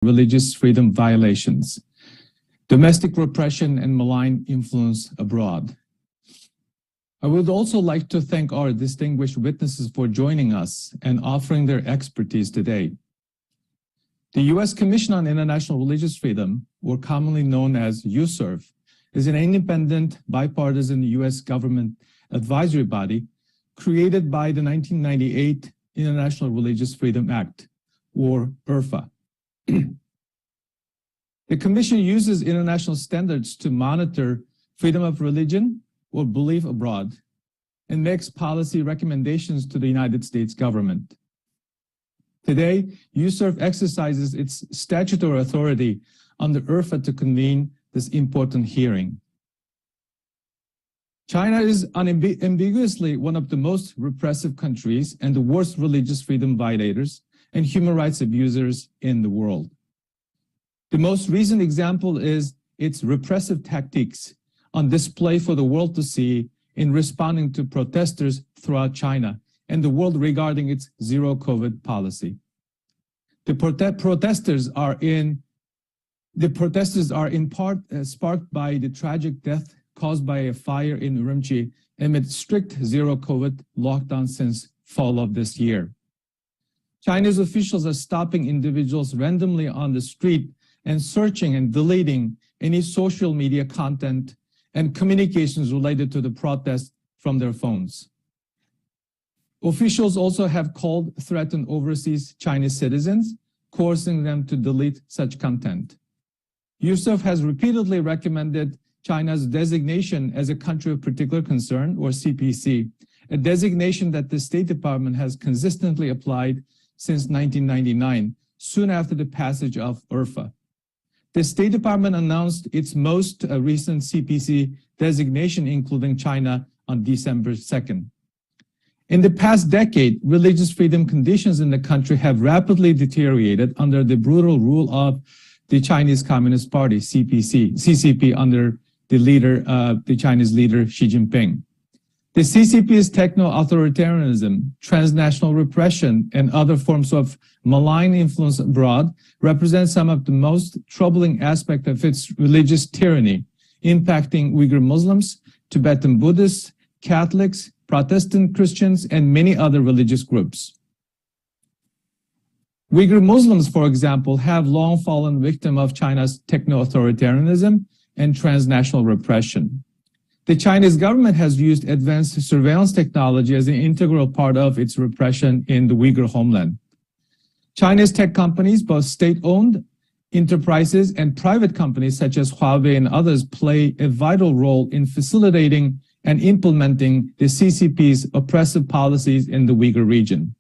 religious freedom violations, domestic repression, and malign influence abroad. I would also like to thank our distinguished witnesses for joining us and offering their expertise today. The U.S. Commission on International Religious Freedom, or commonly known as USCIRF, is an independent, bipartisan U.S. government advisory body created by the 1998 International Religious Freedom Act, or IRFA. The Commission uses international standards to monitor freedom of religion or belief abroad and makes policy recommendations to the United States government. Today, USCIRF exercises its statutory authority under IRFA to convene this important hearing. China is unambiguously one of the most repressive countries and the worst religious freedom violators and human rights abusers in the world. The most recent example is its repressive tactics on display for the world to see in responding to protesters throughout China and the world regarding its zero COVID policy. The protesters are in part sparked by the tragic death caused by a fire in Urumqi amid strict zero COVID lockdown since fall of this year. Chinese officials are stopping individuals randomly on the street and searching and deleting any social media content and communications related to the protest from their phones. Officials also have threatened overseas Chinese citizens, coercing them to delete such content. USCIRF has repeatedly recommended China's designation as a country of particular concern, or CPC, a designation that the State Department has consistently applied since 1999, soon after the passage of IRFA. The State Department announced its most recent CPC designation, including China, on December 2nd. In the past decade, religious freedom conditions in the country have rapidly deteriorated under the brutal rule of the Chinese Communist Party, CCP, under the Chinese leader Xi Jinping. The CCP's techno-authoritarianism, transnational repression, and other forms of malign influence abroad represent some of the most troubling aspects of its religious tyranny, impacting Uyghur Muslims, Tibetan Buddhists, Catholics, Protestant Christians, and many other religious groups. Uyghur Muslims, for example, have long fallen victim of China's techno-authoritarianism and transnational repression. The Chinese government has used advanced surveillance technology as an integral part of its repression in the Uyghur homeland. Chinese tech companies, both state-owned enterprises and private companies such as Huawei and others, play a vital role in facilitating and implementing the CCP's oppressive policies in the Uyghur region.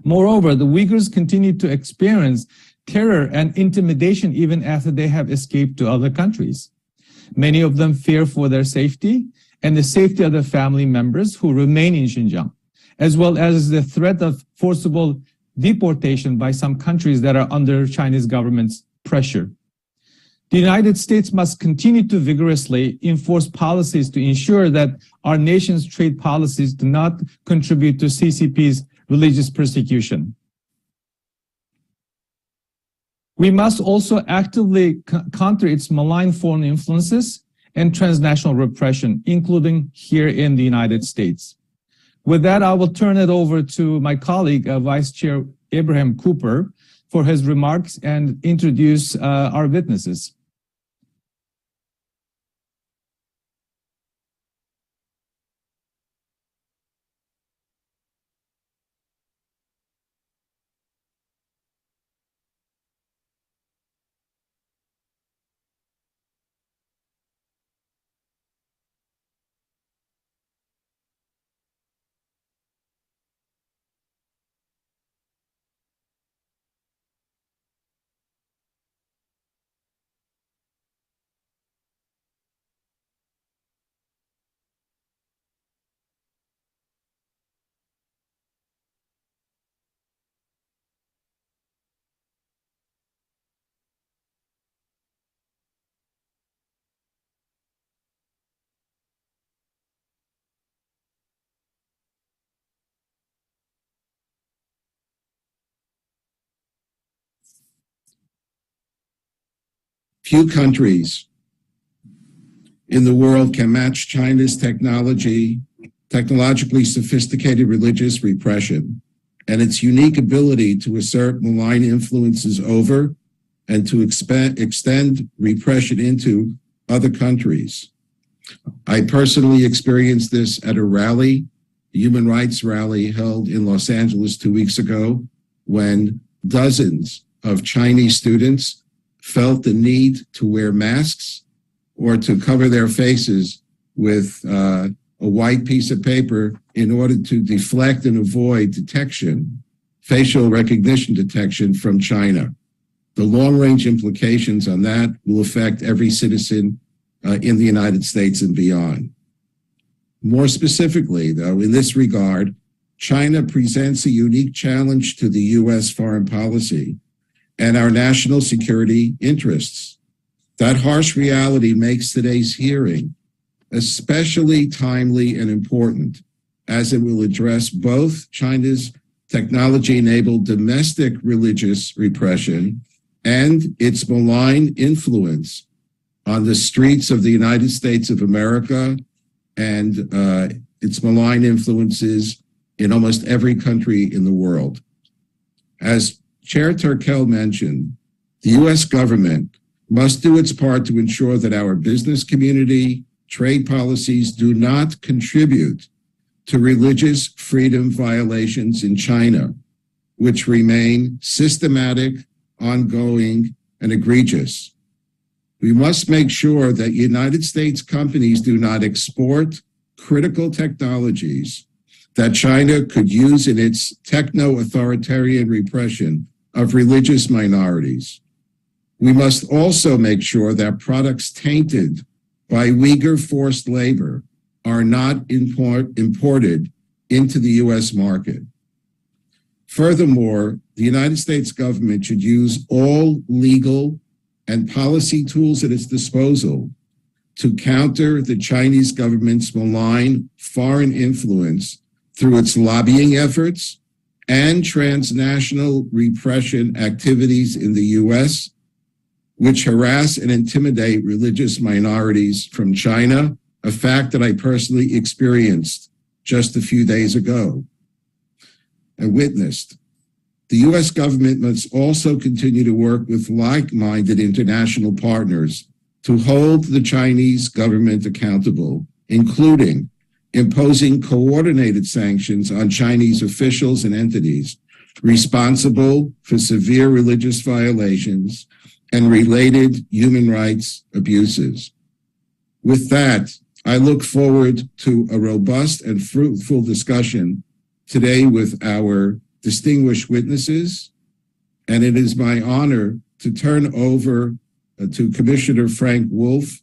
Moreover, the Uyghurs continue to experience terror and intimidation even after they have escaped to other countries. Many of them fear for their safety and the safety of their family members who remain in Xinjiang, as well as the threat of forcible deportation by some countries that are under Chinese government's pressure. The United States must continue to vigorously enforce policies to ensure that our nation's trade policies do not contribute to CCP's religious persecution. We must also actively counter its malign foreign influences and transnational repression, including here in the United States. With that, I will turn it over to my colleague, Vice Chair Abraham Cooper, for his remarks and introduce our witnesses. Few countries in the world can match China's technologically sophisticated religious repression and its unique ability to assert malign influences over and to extend repression into other countries. I personally experienced this at a rally, a human rights rally held in Los Angeles 2 weeks ago, when dozens of Chinese students felt the need to wear masks or to cover their faces with a white piece of paper in order to deflect and avoid detection, facial recognition detection from China. The long-range implications on that will affect every citizen in the United States and beyond. More specifically, though, in this regard, China presents a unique challenge to the U.S. foreign policy and our national security interests. That harsh reality makes today's hearing especially timely and important, as it will address both China's technology-enabled domestic religious repression and its malign influence on the streets of the United States of America and its malign influences in almost every country in the world. As Chair Turkel mentioned, the U.S. government must do its part to ensure that our business community, trade policies do not contribute to religious freedom violations in China, which remain systematic, ongoing, and egregious. We must make sure that United States companies do not export critical technologies that China could use in its techno-authoritarian repression of religious minorities. We must also make sure that products tainted by Uyghur forced labor are not imported into the U.S. market. Furthermore, the United States government should use all legal and policy tools at its disposal to counter the Chinese government's malign foreign influence through its lobbying efforts and transnational repression activities in the U.S., which harass and intimidate religious minorities from China, a fact that I personally experienced just a few days ago and witnessed. The U.S. government must also continue to work with like-minded international partners to hold the Chinese government accountable, including imposing coordinated sanctions on Chinese officials and entities responsible for severe religious violations and related human rights abuses. With that, I look forward to a robust and fruitful discussion today with our distinguished witnesses, and it is my honor to turn over to Commissioner Frank Wolf,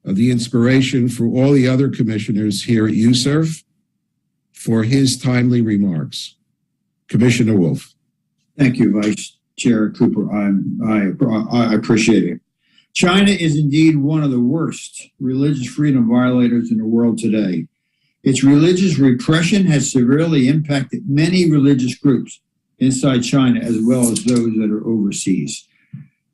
the inspiration for all the other commissioners here at USERF, for his timely remarks. Commissioner Wolf. Thank you, Vice Chair Cooper. I appreciate it. China is indeed one of the worst religious freedom violators in the world today. Its religious repression has severely impacted many religious groups inside China, as well as those that are overseas.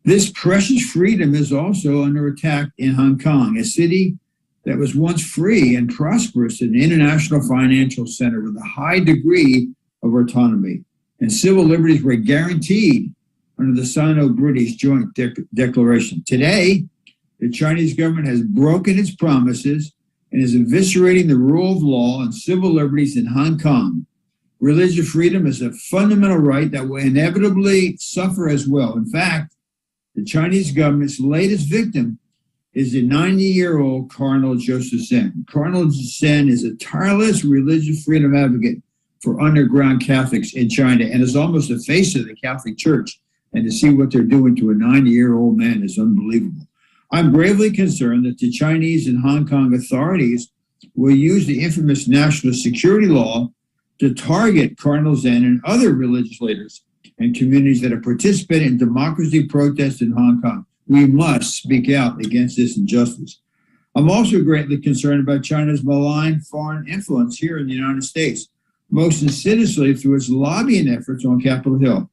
This precious freedom is also under attack in Hong Kong, a city that was once free and prosperous, an international financial center with a high degree of autonomy, and civil liberties were guaranteed under the Sino-British Joint Declaration. Today, the Chinese government has broken its promises and is eviscerating the rule of law and civil liberties in Hong Kong. Religious freedom is a fundamental right that will inevitably suffer as well. In fact, the Chinese government's latest victim is the 90-year-old Cardinal Joseph Zen. Cardinal Zen is a tireless religious freedom advocate for underground Catholics in China and is almost the face of the Catholic Church. And to see what they're doing to a 90-year-old man is unbelievable. I'm gravely concerned that the Chinese and Hong Kong authorities will use the infamous national security law to target Cardinal Zen and other religious leaders and communities that are participating in democracy protests in Hong Kong. We must speak out against this injustice. I'm also greatly concerned about China's malign foreign influence here in the United States, most insidiously through its lobbying efforts on Capitol Hill.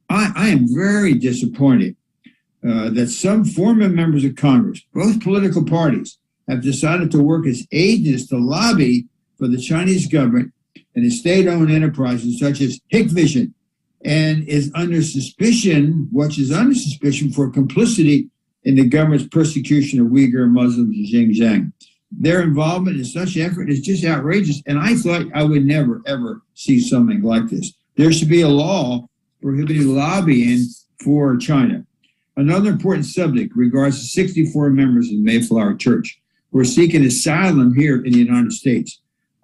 I am very disappointed that some former members of Congress, both political parties, have decided to work as agents to lobby for the Chinese government and its state-owned enterprises such as Hikvision, and is under suspicion, for complicity in the government's persecution of Uyghur Muslims in Xinjiang. Their involvement in such effort is just outrageous, and I thought I would never, ever see something like this. There should be a law prohibiting lobbying for China. Another important subject regards the 64 members of the Mayflower Church who are seeking asylum here in the United States.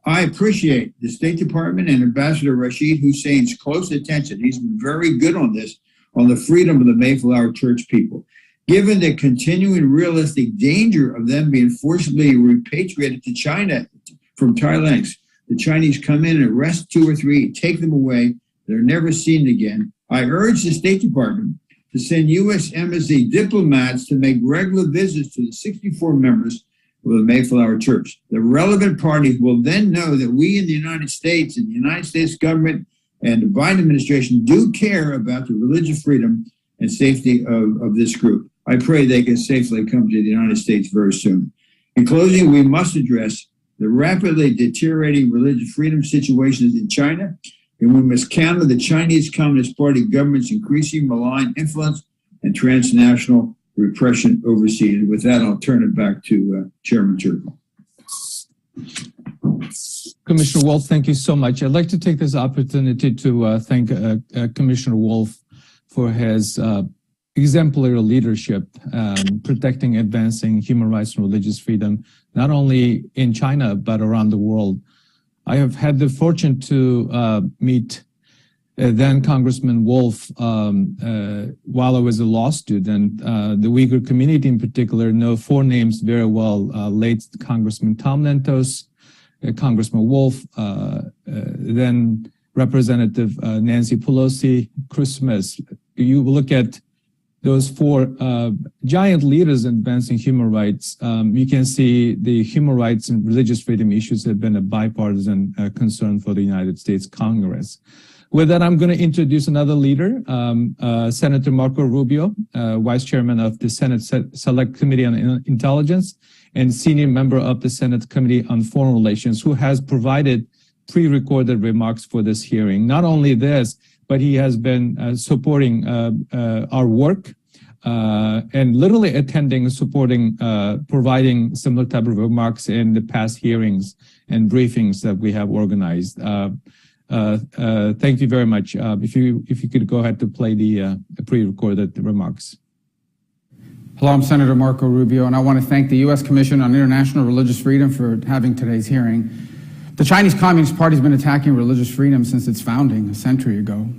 I appreciate the State Department and Ambassador Rashid Hussein's close attention. He's been very good on this, on the freedom of the Mayflower Church people. Given the continuing realistic danger of them being forcibly repatriated to China from Thailand, the Chinese come in and arrest 2 or 3, take them away. They're never seen again. I urge the State Department to send U.S. Embassy diplomats to make regular visits to the 64 members of the Mayflower Church. The relevant parties will then know that we in the United States and the United States government and the Biden administration do care about the religious freedom and safety of this group. I pray they can safely come to the United States very soon. In closing, we must address the rapidly deteriorating religious freedom situations in China, and we must counter the Chinese Communist Party government's increasing malign influence and transnational repression overseas. With that, I'll turn it back to Chairman Turkle. Commissioner Wolf, thank you so much. I'd like to take this opportunity to thank Commissioner Wolf for his exemplary leadership, protecting, advancing human rights and religious freedom, not only in China, but around the world. I have had the fortune to meet then Congressman Wolf while I was a law student. The Uyghur community in particular know 4 names very well: late Congressman Tom Lantos, Congressman Wolf, then Representative Nancy Pelosi, Chris Smith. You look at those 4 giant leaders in advancing human rights, you can see the human rights and religious freedom issues have been a bipartisan concern for the United States Congress. With that, I'm going to introduce another leader, Senator Marco Rubio, Vice Chairman of the Senate Select Committee on Intelligence and Senior Member of the Senate Committee on Foreign Relations, who has provided pre-recorded remarks for this hearing. Not only this, but he has been supporting our work and literally attending and supporting, providing similar type of remarks in the past hearings and briefings that we have organized. Thank you very much. If you could go ahead to play the pre-recorded remarks. Hello, I'm Senator Marco Rubio, and I want to thank the U.S. Commission on International Religious Freedom for having today's hearing. The Chinese Communist Party has been attacking religious freedom since its founding a century ago.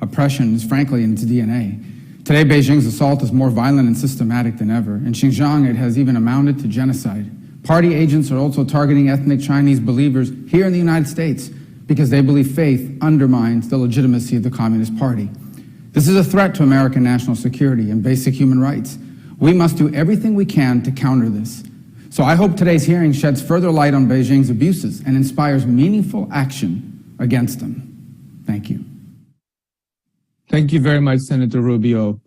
Oppression is frankly in its DNA. Today, Beijing's assault is more violent and systematic than ever. In Xinjiang, it has even amounted to genocide. Party agents are also targeting ethnic Chinese believers here in the United States because they believe faith undermines the legitimacy of the Communist Party. This is a threat to American national security and basic human rights. We must do everything we can to counter this. So I hope today's hearing sheds further light on Beijing's abuses and inspires meaningful action against them. Thank you. Thank you very much, Senator Rubio.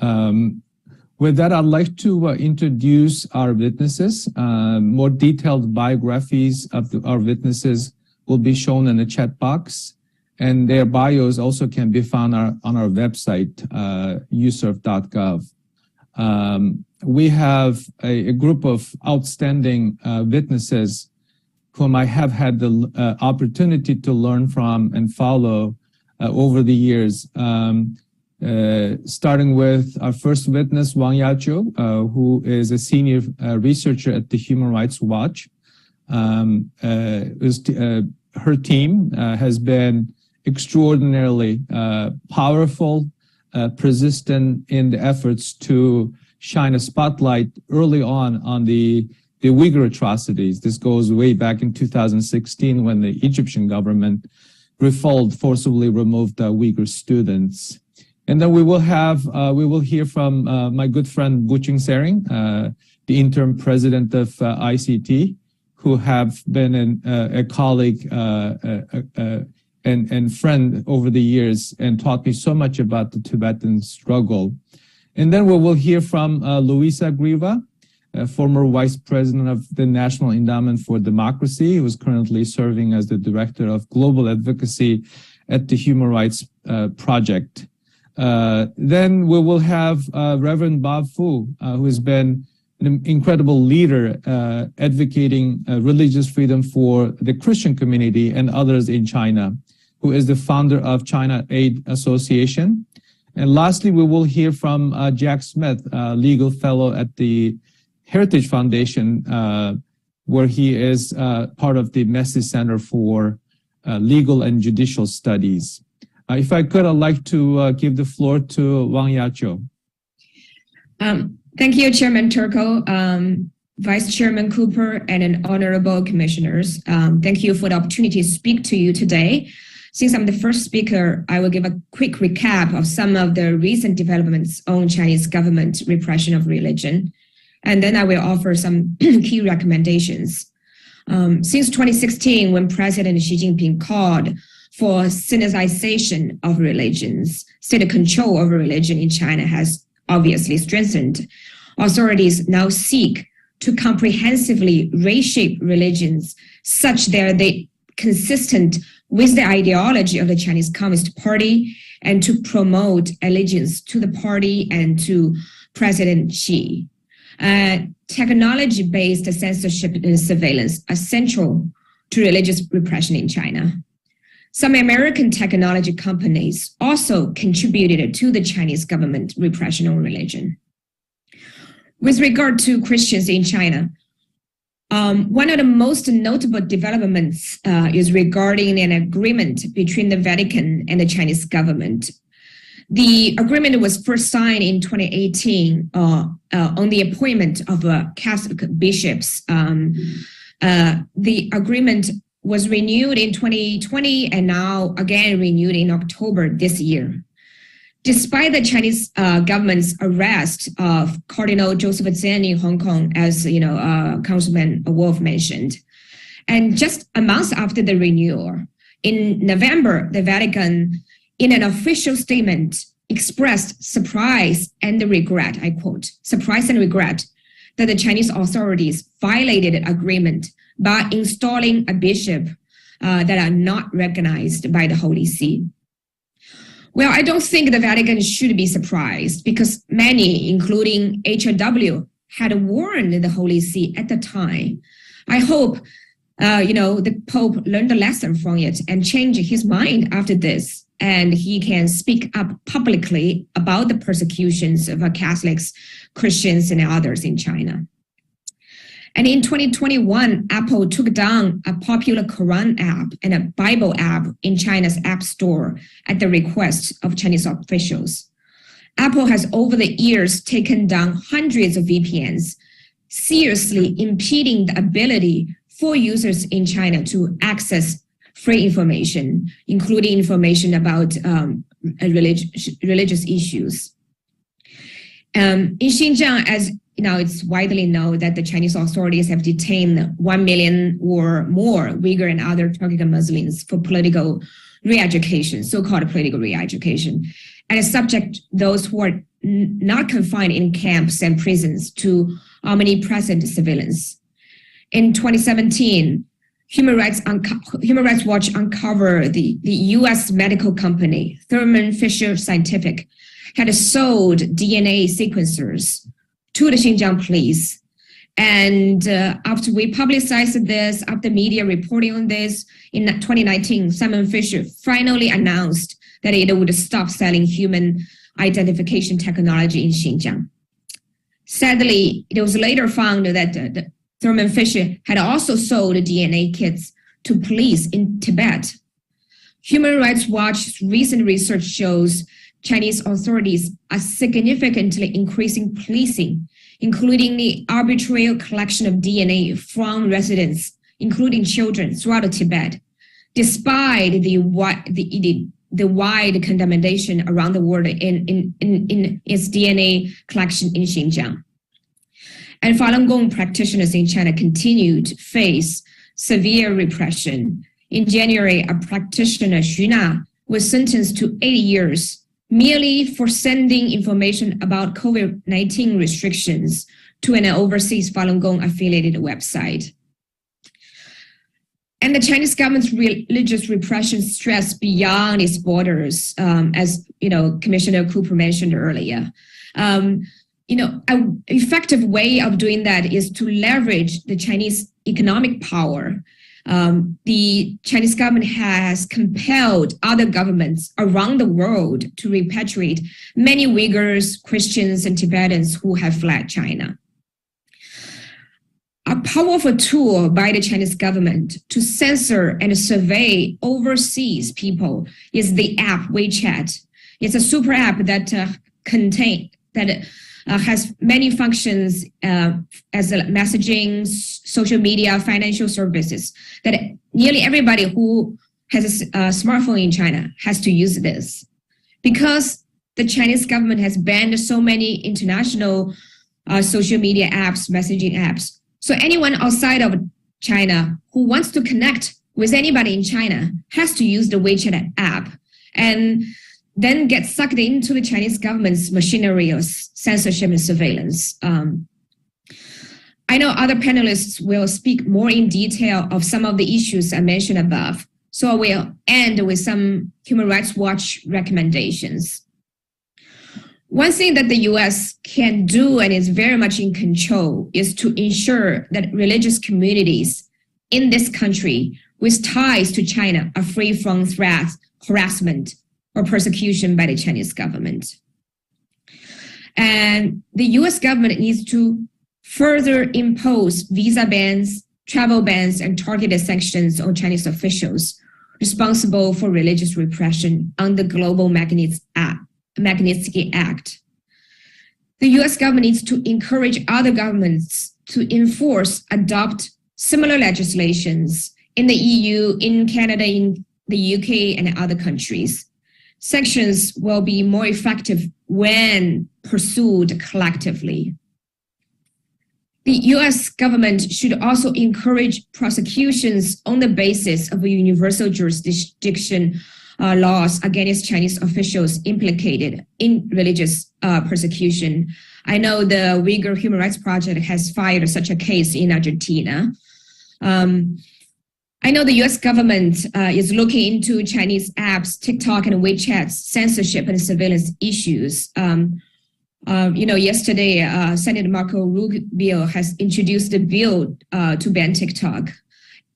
With that, I'd like to introduce our witnesses. More detailed biographies of our witnesses will be shown in the chat box, and their bios also can be found on our website, usurf.gov. We have a group of outstanding witnesses whom I have had the opportunity to learn from and follow over the years, starting with our first witness, Wang Yaqiu, who is a senior researcher at the Human Rights Watch. Her team has been extraordinarily powerful, persistent in the efforts to shine a spotlight early on the Uyghur atrocities. This goes way back in 2016 when the Egyptian government forcibly removed Uyghur students. And then we will hear from my good friend Guqing Sering, the interim president of ICT, who have been a colleague and friend over the years and taught me so much about the Tibetan struggle. And then we will hear from Luisa Griva, former Vice President of the National Endowment for Democracy, who is currently serving as the Director of Global Advocacy at the Human Rights Project. Then we will have Reverend Bob Fu, who has been an incredible leader advocating religious freedom for the Christian community and others in China, who is the founder of ChinaAid Association. And lastly, we will hear from Jack Smith, legal fellow at the Heritage Foundation, where he is part of the Messi Center for Legal and Judicial Studies. If I could, I'd like to give the floor to Wang Yaqiu. Thank you, Chairman Turco, Vice Chairman Cooper, and honorable commissioners. Thank you for the opportunity to speak to you today. Since I'm the first speaker, I will give a quick recap of some of the recent developments on Chinese government repression of religion, and then I will offer some key recommendations. Since 2016, when President Xi Jinping called for Sinicization of religions, state control over religion in China has obviously strengthened. Authorities now seek to comprehensively reshape religions such that they consistent with the ideology of the Chinese Communist Party and to promote allegiance to the party and to President Xi. Technology-based censorship and surveillance are central to religious repression in China. Some American technology companies also contributed to the Chinese government repression of religion. With regard to Christians in China, one of the most notable developments is regarding an agreement between the Vatican and the Chinese government. The agreement was first signed in 2018 on the appointment of Catholic bishops. The agreement was renewed in 2020 and now again renewed in October this year. Despite the Chinese government's arrest of Cardinal Joseph Zen in Hong Kong, as Councilman Wolf mentioned, and just a month after the renewal, in November, the Vatican, in an official statement, expressed surprise and regret, I quote, surprise and regret that the Chinese authorities violated the agreement by installing a bishop that are not recognized by the Holy See. Well, I don't think the Vatican should be surprised because many, including HRW, had warned the Holy See at the time. I hope, the Pope learned a lesson from it and changed his mind after this, and he can speak up publicly about the persecutions of Catholics, Christians, and others in China. And in 2021, Apple took down a popular Quran app and a Bible app in China's App Store at the request of Chinese officials. Apple has over the years taken down hundreds of VPNs, seriously impeding the ability for users in China to access free information, including information about religious issues. In Xinjiang, as it's widely known that the Chinese authorities have detained 1 million or more Uyghur and other Turkic Muslims for political re-education, so-called political re-education, and subject those who are not confined in camps and prisons to omnipresent surveillance. In 2017, Human Rights Watch uncovered the U.S. medical company Thermo Fisher Scientific had sold DNA sequencers to the Xinjiang police. And after we publicized this, after media reporting on this, in 2019, Thermo Fisher finally announced that it would stop selling human identification technology in Xinjiang. Sadly, it was later found that Thermo Fisher had also sold DNA kits to police in Tibet. Human Rights Watch's recent research shows Chinese authorities are significantly increasing policing, including the arbitrary collection of DNA from residents, including children, throughout Tibet, despite the wide condemnation around the world in its DNA collection in Xinjiang. And Falun Gong practitioners in China continue to face severe repression. In January, a practitioner, Xu Na, was sentenced to 8 years merely for sending information about COVID-19 restrictions to an overseas Falun Gong affiliated website. And the Chinese government's religious repression stretched beyond its borders, as Commissioner Cooper mentioned earlier. An effective way of doing that is to leverage the Chinese economic power. The Chinese government has compelled other governments around the world to repatriate many Uyghurs, Christians, and Tibetans who have fled China. A powerful tool by the Chinese government to censor and survey overseas people is the app WeChat. It's a super app that has many functions as messaging, social media, financial services, that nearly everybody who has a smartphone in China has to use this. Because the Chinese government has banned so many international social media apps, messaging apps. So anyone outside of China who wants to connect with anybody in China has to use the WeChat app and then get sucked into the Chinese government's machinery of censorship and surveillance. I know other panelists will speak more in detail of some of the issues I mentioned above, so I will end with some Human Rights Watch recommendations. One thing that the US can do and is very much in control is to ensure that religious communities in this country with ties to China are free from threats, harassment, or persecution by the Chinese government. And the US government needs to further impose visa bans, travel bans, and targeted sanctions on Chinese officials responsible for religious repression under the Global Magnitsky Act. The US government needs to encourage other governments to adopt similar legislations in the EU, in Canada, in the UK, and other countries. Sanctions will be more effective when pursued collectively. The US government should also encourage prosecutions on the basis of universal jurisdiction laws against Chinese officials implicated in religious persecution. I know the Uyghur Human Rights Project has filed such a case in Argentina. I know the US government is looking into Chinese apps, TikTok and WeChat's censorship and surveillance issues. Yesterday, Senator Marco Rubio has introduced a bill to ban TikTok.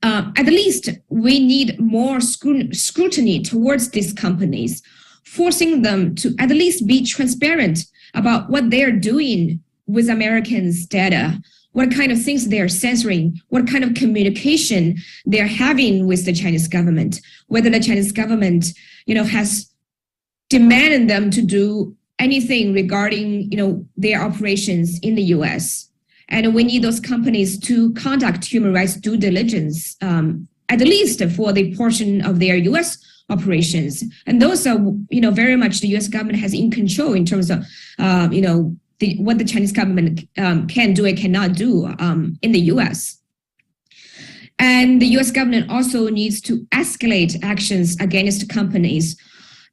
At least we need more scrutiny towards these companies, forcing them to at least be transparent about what they're doing with Americans' data, what kind of things they're censoring, what kind of communication they're having with the Chinese government, whether the Chinese government, has demanded them to do anything regarding, their operations in the US. And we need those companies to conduct human rights due diligence, at least for the portion of their US operations. And those are, very much the US government has in control in terms of, what the Chinese government can do and cannot do in the US. And the US government also needs to escalate actions against companies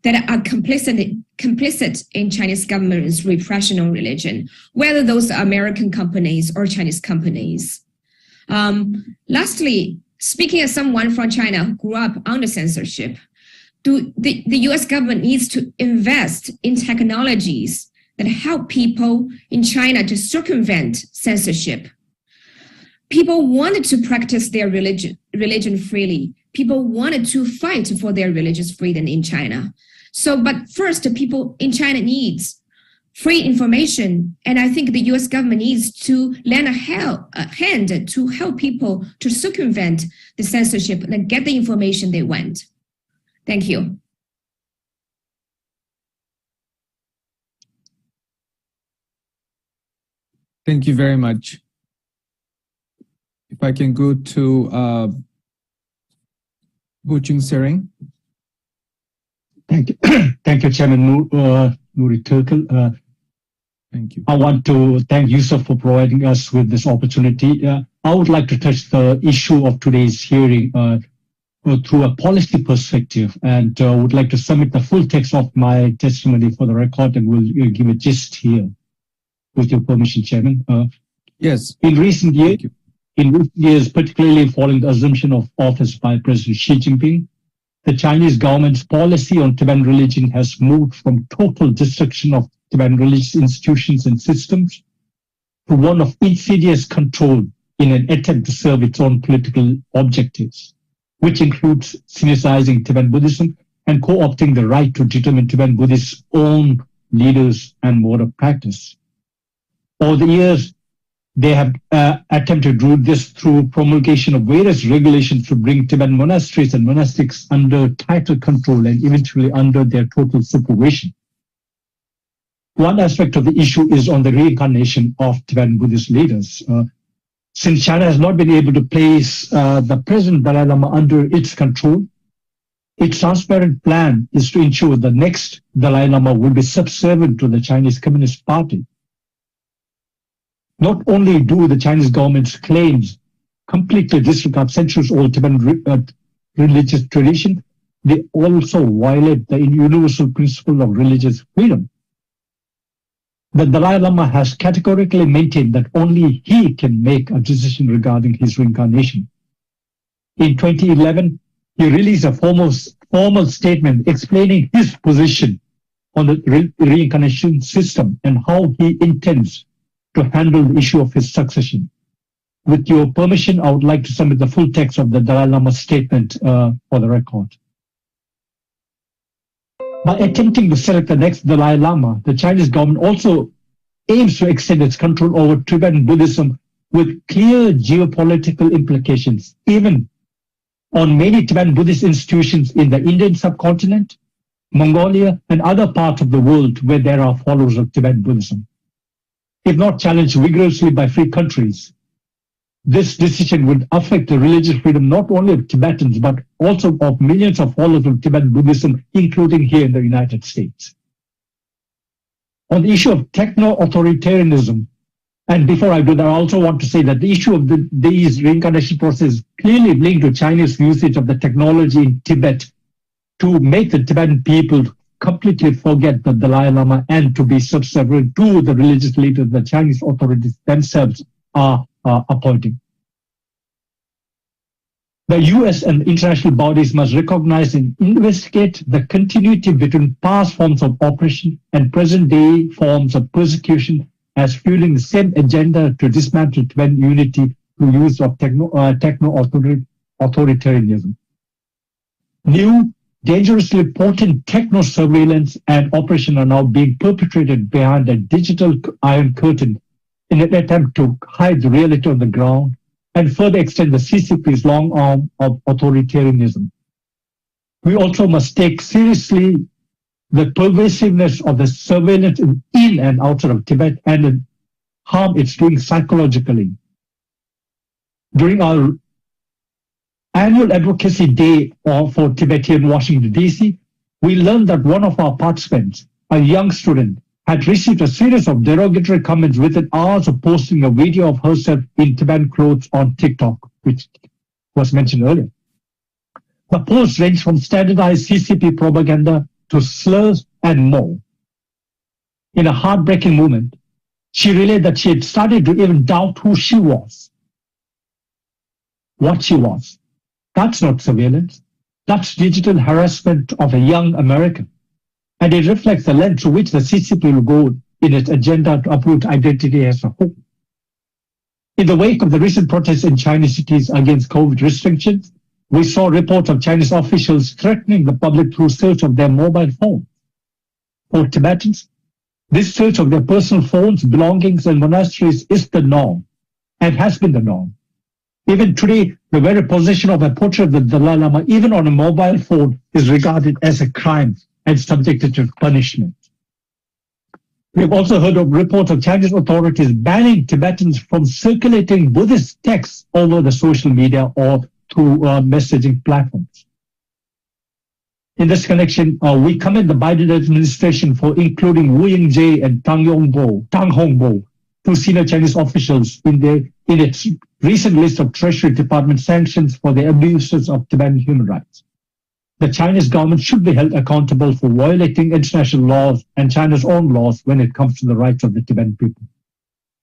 that are complicit in Chinese government's repression on religion, whether those are American companies or Chinese companies. Lastly, speaking as someone from China who grew up under censorship, the US government needs to invest in technologies that help people in China to circumvent censorship. People wanted to practice their religion freely. People wanted to fight for their religious freedom in China. But first, the people in China needs free information. And I think the US government needs to lend a hand to help people to circumvent the censorship and get the information they want. Thank you. Thank you very much. If I can go to Buching Sering. Thank you. Thank you, Chairman Nuri Turkel. Thank you. I want to thank Yusuf for providing us with this opportunity. I would like to touch the issue of today's hearing, through a policy perspective, and would like to submit the full text of my testimony for the record, and will give a gist here, with your permission, Chairman. Yes. In recent years, particularly following the assumption of office by President Xi Jinping, the Chinese government's policy on Tibetan religion has moved from total destruction of Tibetan religious institutions and systems to one of insidious control in an attempt to serve its own political objectives, which includes sinicizing Tibetan Buddhism and co-opting the right to determine Tibetan Buddhists' own leaders and mode of practice. Over the years, they have attempted to do this through promulgation of various regulations to bring Tibetan monasteries and monastics under tighter control and eventually under their total supervision. One aspect of the issue is on the reincarnation of Tibetan Buddhist leaders. Since China has not been able to place the present Dalai Lama under its control, its transparent plan is to ensure the next Dalai Lama will be subservient to the Chinese Communist Party. Not only do the Chinese government's claims completely disregard centuries-old Tibetan religious tradition, they also violate the universal principle of religious freedom. The Dalai Lama has categorically maintained that only he can make a decision regarding his reincarnation. In 2011, he released a formal statement explaining his position on the reincarnation system and how he intends to handle the issue of his succession. With your permission, I would like to submit the full text of the Dalai Lama statement for the record. By attempting to select the next Dalai Lama, the Chinese government also aims to extend its control over Tibetan Buddhism with clear geopolitical implications, even on many Tibetan Buddhist institutions in the Indian subcontinent, Mongolia, and other parts of the world where there are followers of Tibetan Buddhism. If not challenged vigorously by free countries, this decision would affect the religious freedom not only of Tibetans, but also of millions of followers of Tibetan Buddhism, including here in the United States. On the issue of techno-authoritarianism, and before I do that, I also want to say that the issue of these reincarnation processes clearly linked to Chinese usage of the technology in Tibet to make the Tibetan people completely forget the Dalai Lama and to be subservient to the religious leaders the Chinese authorities themselves are appointing. The US and international bodies must recognize and investigate the continuity between past forms of oppression and present-day forms of persecution as fueling the same agenda to dismantle Tibetan unity through use of techno-authoritarianism. New, dangerously potent techno-surveillance and oppression are now being perpetrated behind a digital iron curtain in an attempt to hide the reality on the ground and further extend the CCP's long arm of authoritarianism. We also must take seriously the pervasiveness of the surveillance in and outside of Tibet and the harm it's doing psychologically. During our annual advocacy day for Tibet here in Washington, D.C., we learned that one of our participants, a young student, had received a series of derogatory comments within hours of posting a video of herself in Tibetan clothes on TikTok, which was mentioned earlier. The posts ranged from standardized CCP propaganda to slurs and more. In a heartbreaking moment, she realized that she had started to even doubt who she was, what she was. That's not surveillance. That's digital harassment of a young American. And it reflects the length to which the CCP will go in its agenda to uproot identity as a whole. In the wake of the recent protests in Chinese cities against COVID restrictions, we saw reports of Chinese officials threatening the public through search of their mobile phones. For Tibetans, this search of their personal phones, belongings, and monasteries is the norm and has been the norm. Even today, the very possession of a portrait of the Dalai Lama, even on a mobile phone, is regarded as a crime and subjected to punishment. We have also heard of reports of Chinese authorities banning Tibetans from circulating Buddhist texts over the social media or through messaging platforms. In this connection, we commend the Biden administration for including Wu Yingzhe and Tang Hongbo, two senior Chinese officials in its recent list of Treasury Department sanctions for the abuses of Tibetan human rights. The Chinese government should be held accountable for violating international laws and China's own laws when it comes to the rights of the Tibetan people.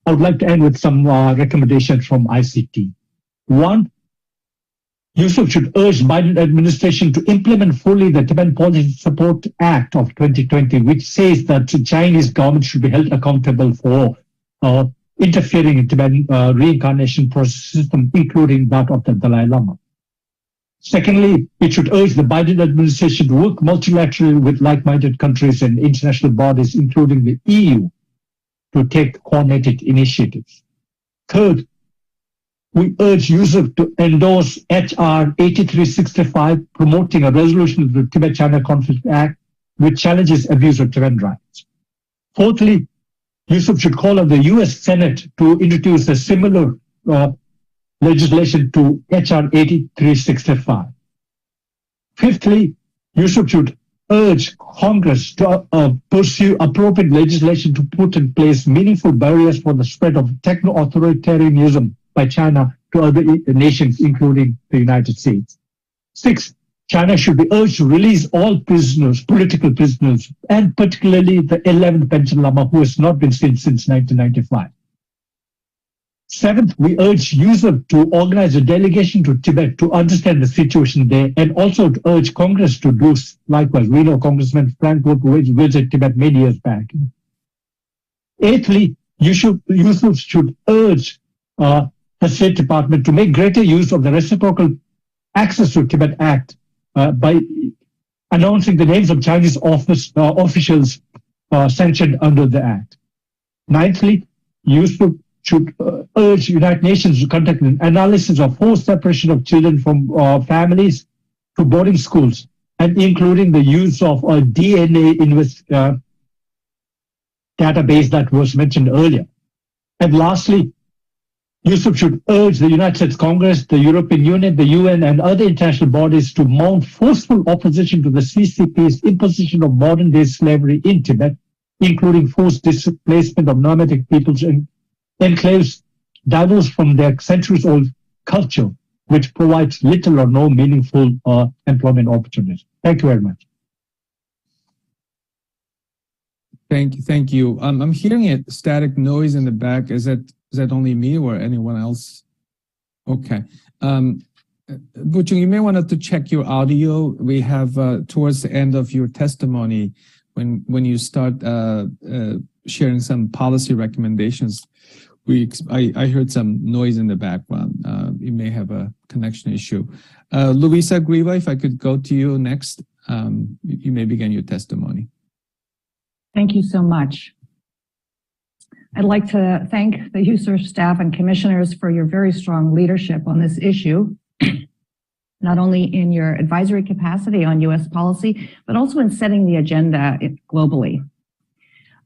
I would like to end with some recommendations from ICT. One, Yusuf should urge Biden administration to implement fully the Tibetan Policy Support Act of 2020, which says that the Chinese government should be held accountable for interfering in Tibetan reincarnation process system, including that of the Dalai Lama. Secondly, it should urge the Biden administration to work multilaterally with like-minded countries and international bodies, including the EU, to take coordinated initiatives. Third, we urge Yusuf to endorse HR 8365, promoting a resolution of the Tibet-China Conflict Act, which challenges abuse of Tibetan rights. Fourthly, Yusuf should call on the US Senate to introduce a similar legislation to HR 8365. Fifthly, Yusuf should urge Congress to pursue appropriate legislation to put in place meaningful barriers for the spread of techno-authoritarianism by China to other nations, including the United States. Sixth, China should be urged to release all prisoners, political prisoners, and particularly the 11th Panchen Lama, who has not been seen since 1995. Seventh, we urge Yusuf to organize a delegation to Tibet to understand the situation there, and also to urge Congress to do likewise. We know Congressman Frank Wood visited Tibet many years back. Eighthly, Yusuf should urge the State Department to make greater use of the Reciprocal Access to Tibet Act by announcing the names of Chinese officials sanctioned under the Act. Ninthly, Yusuf should urge United Nations to conduct an analysis of forced separation of children from families to boarding schools, and including the use of a DNA database that was mentioned earlier. And lastly, Yusuf should urge the United States Congress, the European Union, the UN, and other international bodies to mount forceful opposition to the CCP's imposition of modern-day slavery in Tibet, including forced displacement of nomadic peoples and enclaves diverse from their centuries-old culture, which provides little or no meaningful employment opportunities. Thank you very much. Thank you. I'm hearing a static noise in the back. Is that only me or anyone else? Okay. Buchung, you may want to check your audio. We have towards the end of your testimony, when you start sharing some policy recommendations, I heard some noise in the background. You may have a connection issue. Luisa Griva, if I could go to you next, you may begin your testimony. Thank you so much. I'd like to thank the USERF staff and commissioners for your very strong leadership on this issue, not only in your advisory capacity on U.S. policy, but also in setting the agenda globally.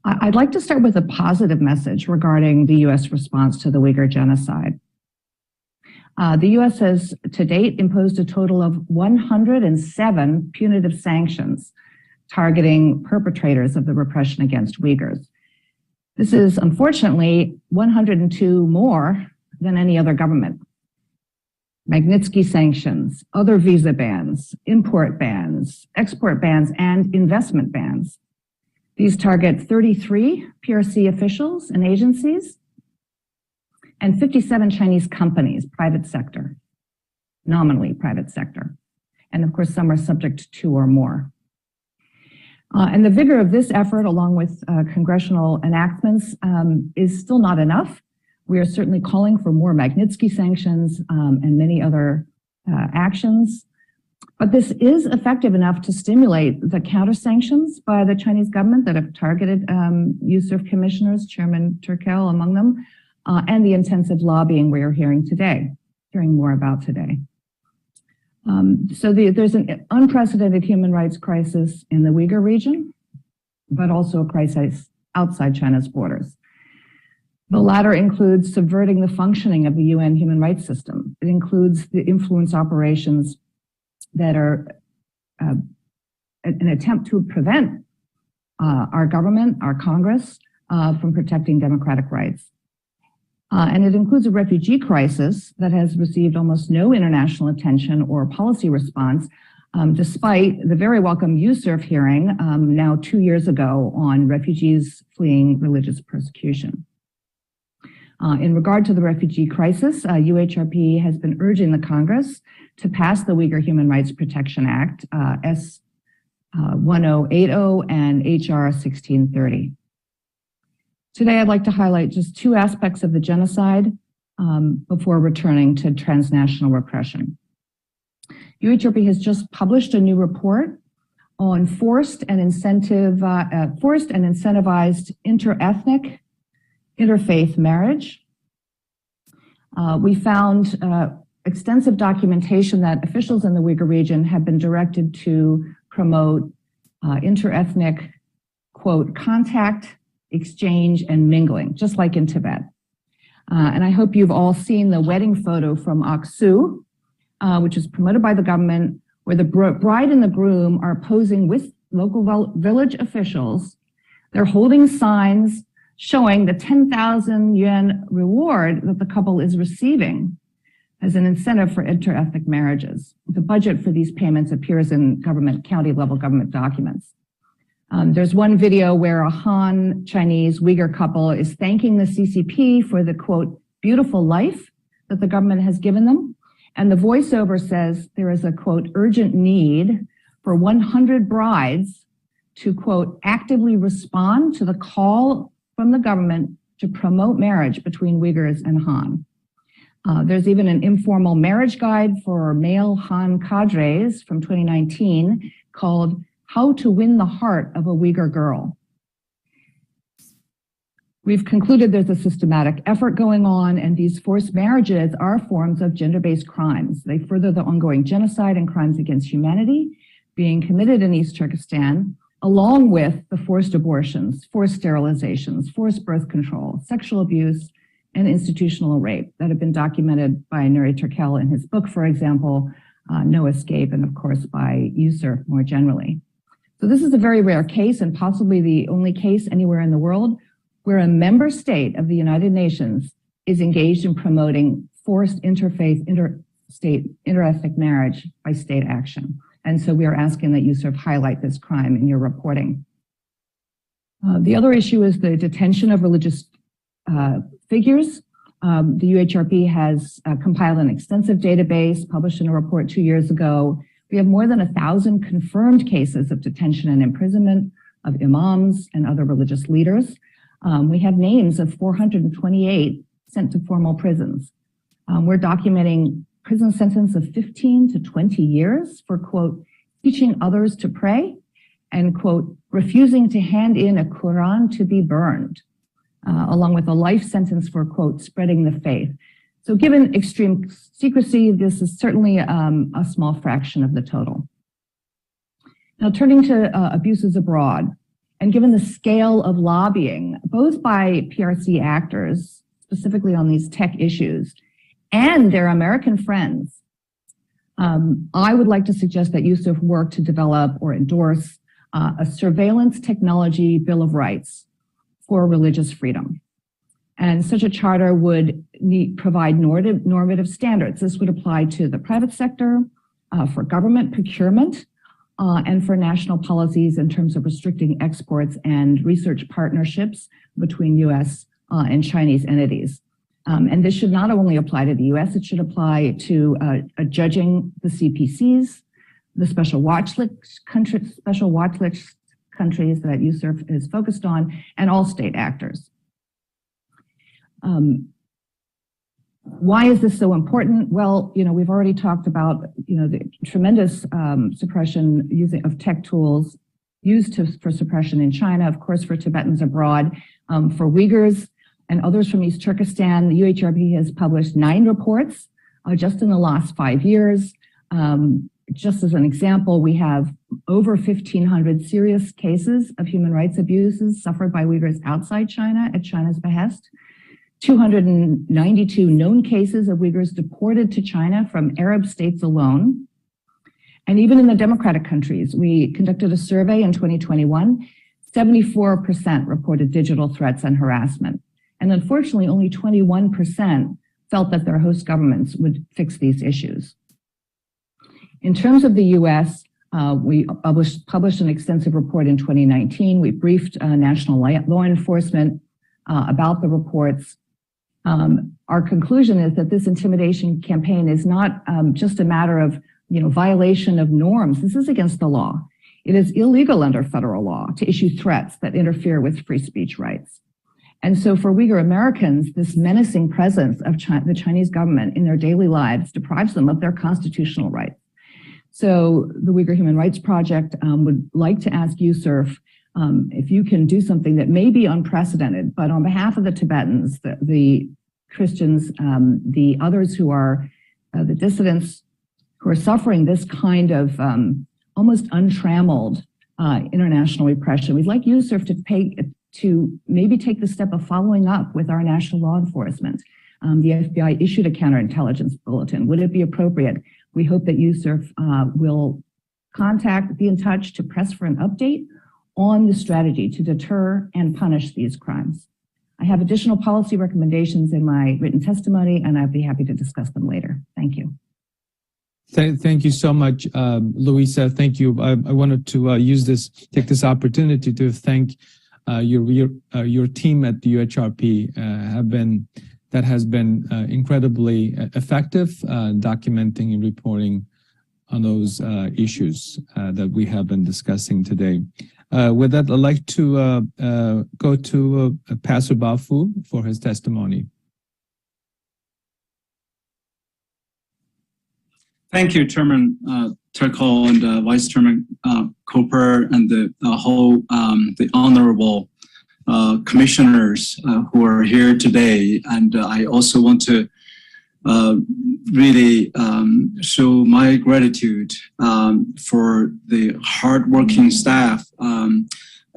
I'd like to start with a positive message regarding the U.S. response to the Uyghur genocide. The U.S. has to date imposed a total of 107 punitive sanctions targeting perpetrators of the repression against Uyghurs. This is unfortunately 102 more than any other government. Magnitsky sanctions, other visa bans, import bans, export bans, and investment bans. These target 33 PRC officials and agencies and 57 Chinese companies, private sector, nominally private sector. And of course, some are subject to 2 or more. And the vigor of this effort, along with congressional enactments, is still not enough. We are certainly calling for more Magnitsky sanctions and many other actions. But this is effective enough to stimulate the counter-sanctions by the Chinese government that have targeted USERF commissioners, Chairman Turkel among them, and the intensive lobbying we are hearing more about today. So there's an unprecedented human rights crisis in the Uyghur region, but also a crisis outside China's borders. The latter includes subverting the functioning of the UN human rights system. It includes the influence operations that are an attempt to prevent our government, our Congress, from protecting democratic rights. And it includes a refugee crisis that has received almost no international attention or policy response, despite the very welcome USERF hearing now 2 years ago on refugees fleeing religious persecution. In regard to the refugee crisis, UHRP has been urging the Congress to pass the Uyghur Human Rights Protection Act, S 1080 and HR 1630. Today, I'd like to highlight just two aspects of the genocide before returning to transnational repression. UHRP has just published a new report on forced and incentivized interethnic, interfaith marriage. We found extensive documentation that officials in the Uyghur region have been directed to promote interethnic, quote, contact, exchange, and mingling, just like in Tibet. And I hope you've all seen the wedding photo from Aksu, which is promoted by the government, where the bride and the groom are posing with local village officials. They're holding signs showing the 10,000 yuan reward that the couple is receiving as an incentive for interethnic marriages. The budget for these payments appears in county level government documents. There's one video where a Han Chinese Uyghur couple is thanking the CCP for the, quote, beautiful life that the government has given them. And the voiceover says there is a, quote, urgent need for 100 brides to, quote, actively respond to the call from the government to promote marriage between Uyghurs and Han. There's even an informal marriage guide for male Han cadres from 2019 called How to Win the Heart of a Uyghur Girl. We've concluded there's a systematic effort going on, and these forced marriages are forms of gender-based crimes. They further the ongoing genocide and crimes against humanity being committed in East Turkestan, along with the forced abortions, forced sterilizations, forced birth control, sexual abuse, and institutional rape that have been documented by Nuri Turkel in his book, for example, No Escape, and of course by USERF more generally. So this is a very rare case, and possibly the only case anywhere in the world where a member state of the United Nations is engaged in promoting forced interfaith, interstate, interethnic marriage by state action. And so we are asking that you sort of highlight this crime in your reporting. The other issue is the detention of religious figures. The UHRP has compiled an extensive database, published in a report 2 years ago. We have more than 1,000 confirmed cases of detention and imprisonment of imams and other religious leaders. We have names of 428 sent to formal prisons. We're documenting prison sentence of 15 to 20 years for, quote, teaching others to pray and, quote, refusing to hand in a Quran to be burned, along with a life sentence for, quote, spreading the faith. So given extreme secrecy, this is certainly a small fraction of the total. Now, turning to abuses abroad, and given the scale of lobbying, both by PRC actors, specifically on these tech issues, and their American friends, I would like to suggest that USERF work to develop or endorse a surveillance technology bill of rights for religious freedom. And such a charter would provide normative standards. This would apply to the private sector, for government procurement, and for national policies in terms of restricting exports and research partnerships between US and Chinese entities. And this should not only apply to the US, it should apply to judging the CPCs, the special watch list countries that USERF is focused on, and all state actors. Why is this so important? Well, we've already talked about, the tremendous suppression of tech tools used for suppression in China, of course, for Tibetans abroad, for Uyghurs and others from East Turkestan. The UHRP has published 9 reports just in the last 5 years. Just as an example, we have over 1,500 serious cases of human rights abuses suffered by Uyghurs outside China at China's behest. 292 known cases of Uyghurs deported to China from Arab states alone. And even in the democratic countries, we conducted a survey in 2021, 74% reported digital threats and harassment. And unfortunately, only 21% felt that their host governments would fix these issues. In terms of the U.S., we published an extensive report in 2019. We briefed national law enforcement about the reports. Our conclusion is that this intimidation campaign is not just a matter of violation of norms. This is against the law. It is illegal under federal law to issue threats that interfere with free speech rights. And so for Uyghur Americans, this menacing presence of the Chinese government in their daily lives deprives them of their constitutional rights. So the Uyghur Human Rights Project would like to ask USCIRF if you can do something that may be unprecedented, but on behalf of the Tibetans, the Christians, the others who are the dissidents who are suffering this kind of almost untrammeled international repression, we'd like USCIRF to maybe take the step of following up with our national law enforcement. The FBI issued a counterintelligence bulletin. Would it be appropriate? We hope that USCIRF will be in touch to press for an update on the strategy to deter and punish these crimes. I have additional policy recommendations in my written testimony, and I'd be happy to discuss them later. Thank you. Thank you so much, Louisa. Thank you. I wanted to take this opportunity to thank your team at the UHRP. That has been incredibly effective, documenting and reporting on those issues that we have been discussing today. With that, I'd like to go to Pastor Baofu for his testimony. Thank you, Chairman Turkle and Vice Chairman Cooper and the honorable commissioners who are here today. And I also want to really show my gratitude for the hardworking staff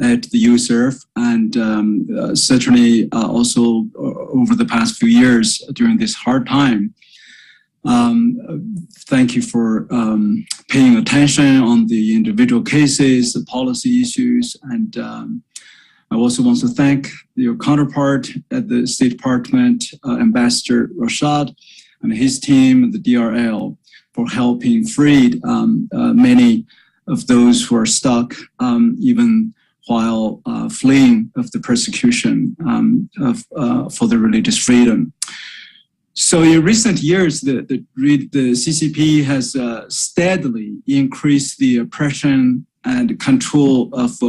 at the USCIRF, and certainly also over the past few years during this hard time. Thank you for paying attention on the individual cases, the policy issues, and I also want to thank your counterpart at the State Department, Ambassador Rashad, and his team, the DRL, for helping free many of those who are stuck, even while fleeing of the persecution for the religious freedom. So in recent years, the CCP has steadily increased the oppression and control of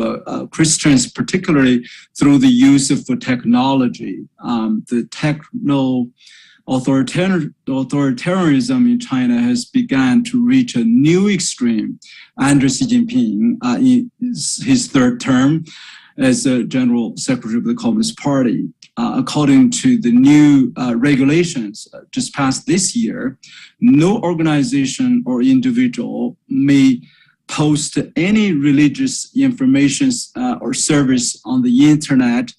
Christians, particularly through the use of technology. The techno-authoritarianism in China has begun to reach a new extreme under Xi Jinping in his third term as General Secretary of the Communist Party. According to the new regulations just passed this year, no organization or individual may post any religious information or service on the internet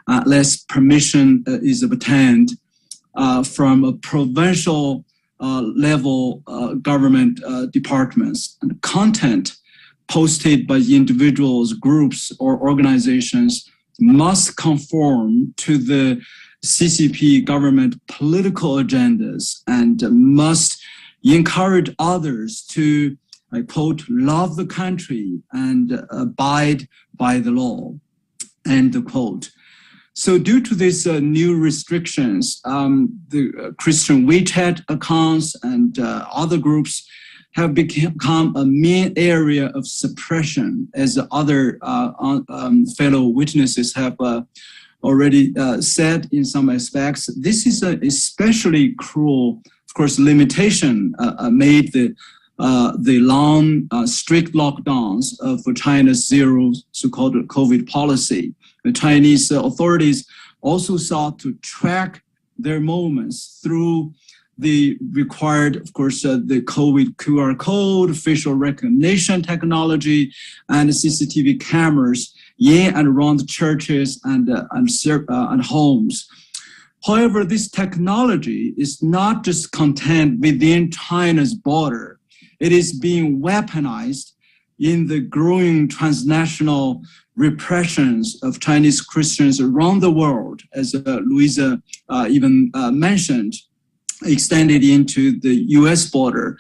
unless permission is obtained from a provincial level government departments. And content posted by individuals, groups, or organizations must conform to the CCP government political agendas and must encourage others to, I quote, love the country and abide by the law, end quote. So due to these new restrictions, the Christian WeChat accounts and other groups have become a main area of suppression, as other fellow witnesses have already said in some aspects. This is an especially cruel, of course, limitation made the long, strict lockdowns of China's zero so-called COVID policy. The Chinese authorities also sought to track their movements through the required, of course, the COVID QR code, facial recognition technology, and CCTV cameras in and around churches and homes. However, this technology is not just contained within China's border. It is being weaponized in the growing transnational repressions of Chinese Christians around the world, as Louisa even mentioned, extended into the US border.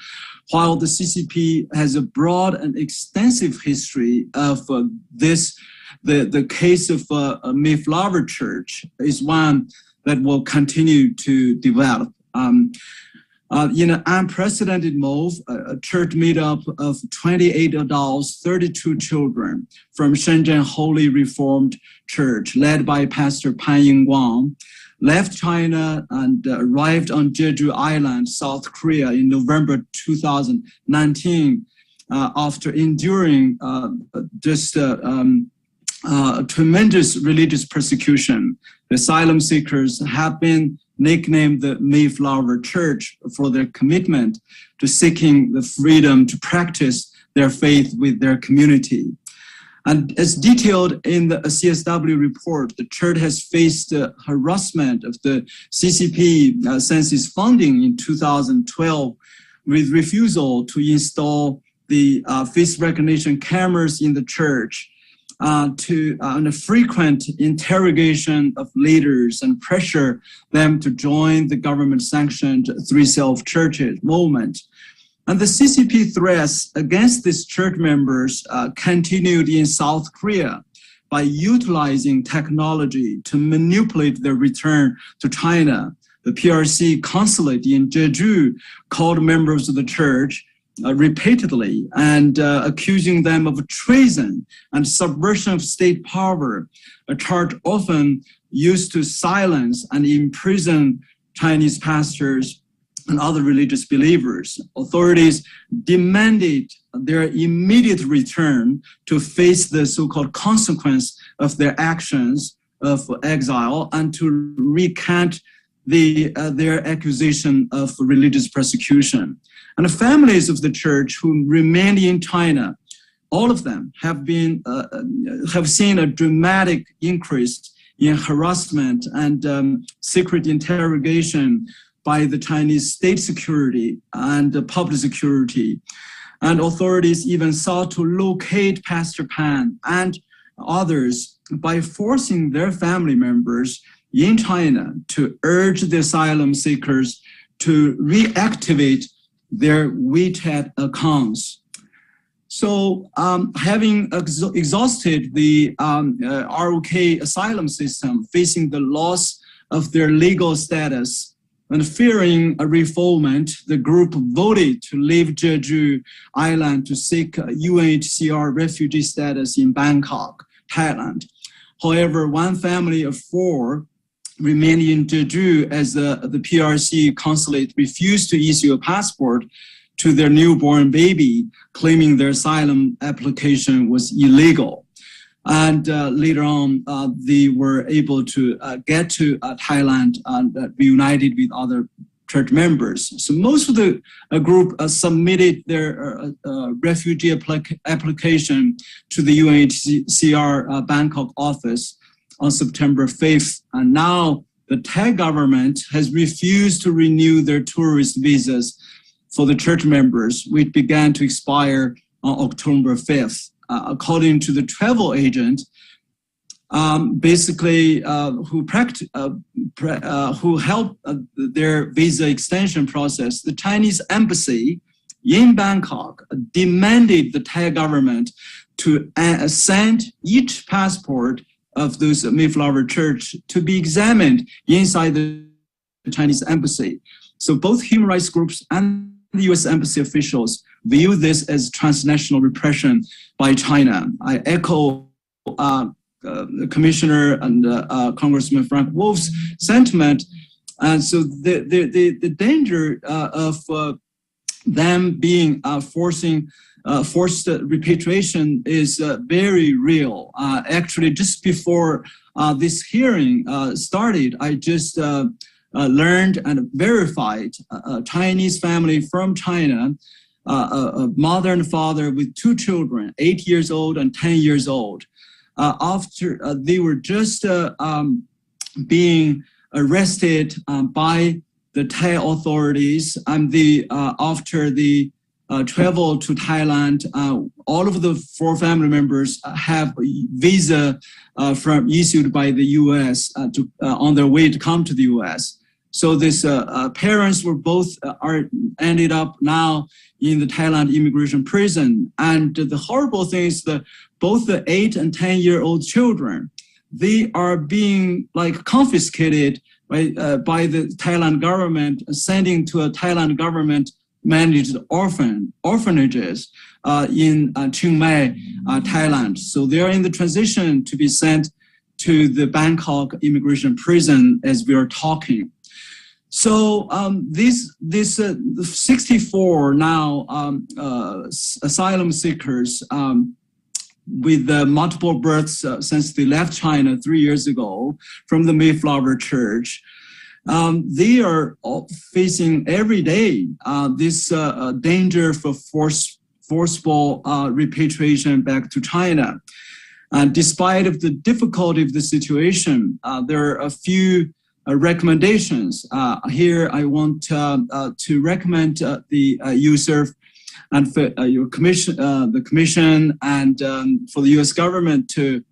While the CCP has a broad and extensive history of this, the case of Mayflower Church is one that will continue to develop. In an unprecedented move, a church made up of 28 adults, 32 children from Shenzhen Holy Reformed Church, led by Pastor Pan Yingguang, left China and arrived on Jeju Island, South Korea in November 2019 after enduring tremendous religious persecution. The asylum seekers have been nicknamed the Mayflower Church for their commitment to seeking the freedom to practice their faith with their community. And as detailed in the CSW report, the church has faced harassment of the CCP since its founding in 2012, with refusal to install the face recognition cameras in the church, to a frequent interrogation of leaders and pressure them to join the government-sanctioned Three Self-Churches movement. And the CCP threats against these church members continued in South Korea by utilizing technology to manipulate their return to China. The PRC consulate in Jeju called members of the church repeatedly and accusing them of treason and subversion of state power, a charge often used to silence and imprison Chinese pastors and other religious believers. Authorities demanded their immediate return to face the so-called consequence of their actions of exile and to recant their accusation of religious persecution. And the families of the church who remained in China, all of them have seen a dramatic increase in harassment and secret interrogation by the Chinese state security and public security. And authorities even sought to locate Pastor Pan and others by forcing their family members in China to urge the asylum seekers to reactivate their WeChat accounts. So having exhausted the ROK asylum system, facing the loss of their legal status, and fearing a refoulement, the group voted to leave Jeju Island to seek UNHCR refugee status in Bangkok, Thailand. However, one family of 4 remained in Jeju as the PRC consulate refused to issue a passport to their newborn baby, claiming their asylum application was illegal. And later on, they were able to get to Thailand and reunited with other church members. So most of the group submitted their refugee application to the UNHCR Bangkok office on September 5th. And now the Thai government has refused to renew their tourist visas for the church members, which began to expire on October 5th. According to the travel agent, who helped their visa extension process, the Chinese embassy in Bangkok demanded the Thai government to send each passport of those Mayflower Church to be examined inside the Chinese embassy. So both human rights groups and the U.S. embassy officials view this as transnational repression by China. I echo the Commissioner and Congressman Frank Wolf's sentiment. And so the danger of them being forced repatriation is very real. Actually, just before this hearing started, I just learned and verified a Chinese family from China, a mother and father with 2 children, 8 years old and 10 years old. After they were just being arrested by the Thai authorities, and after the travel to Thailand. All of the 4 family members have visa issued by the U.S. On their way to come to the U.S. So these parents were both ended up now in the Thailand immigration prison. And the horrible thing is that both the 8 and 10-year-old children, they are being like confiscated by the Thailand government, sending to a Thailand government managed orphanages in Chiang Mai, Thailand. So they are in the transition to be sent to the Bangkok immigration prison as we are talking. So these 64 now asylum seekers with multiple births since they left China 3 years ago from the Mayflower Church, they are facing every day this danger for forceful repatriation back to China. And despite of the difficulty of the situation, there are a few recommendations. Here I want to recommend the USERF and for your commission, the commission, and for the U.S. government to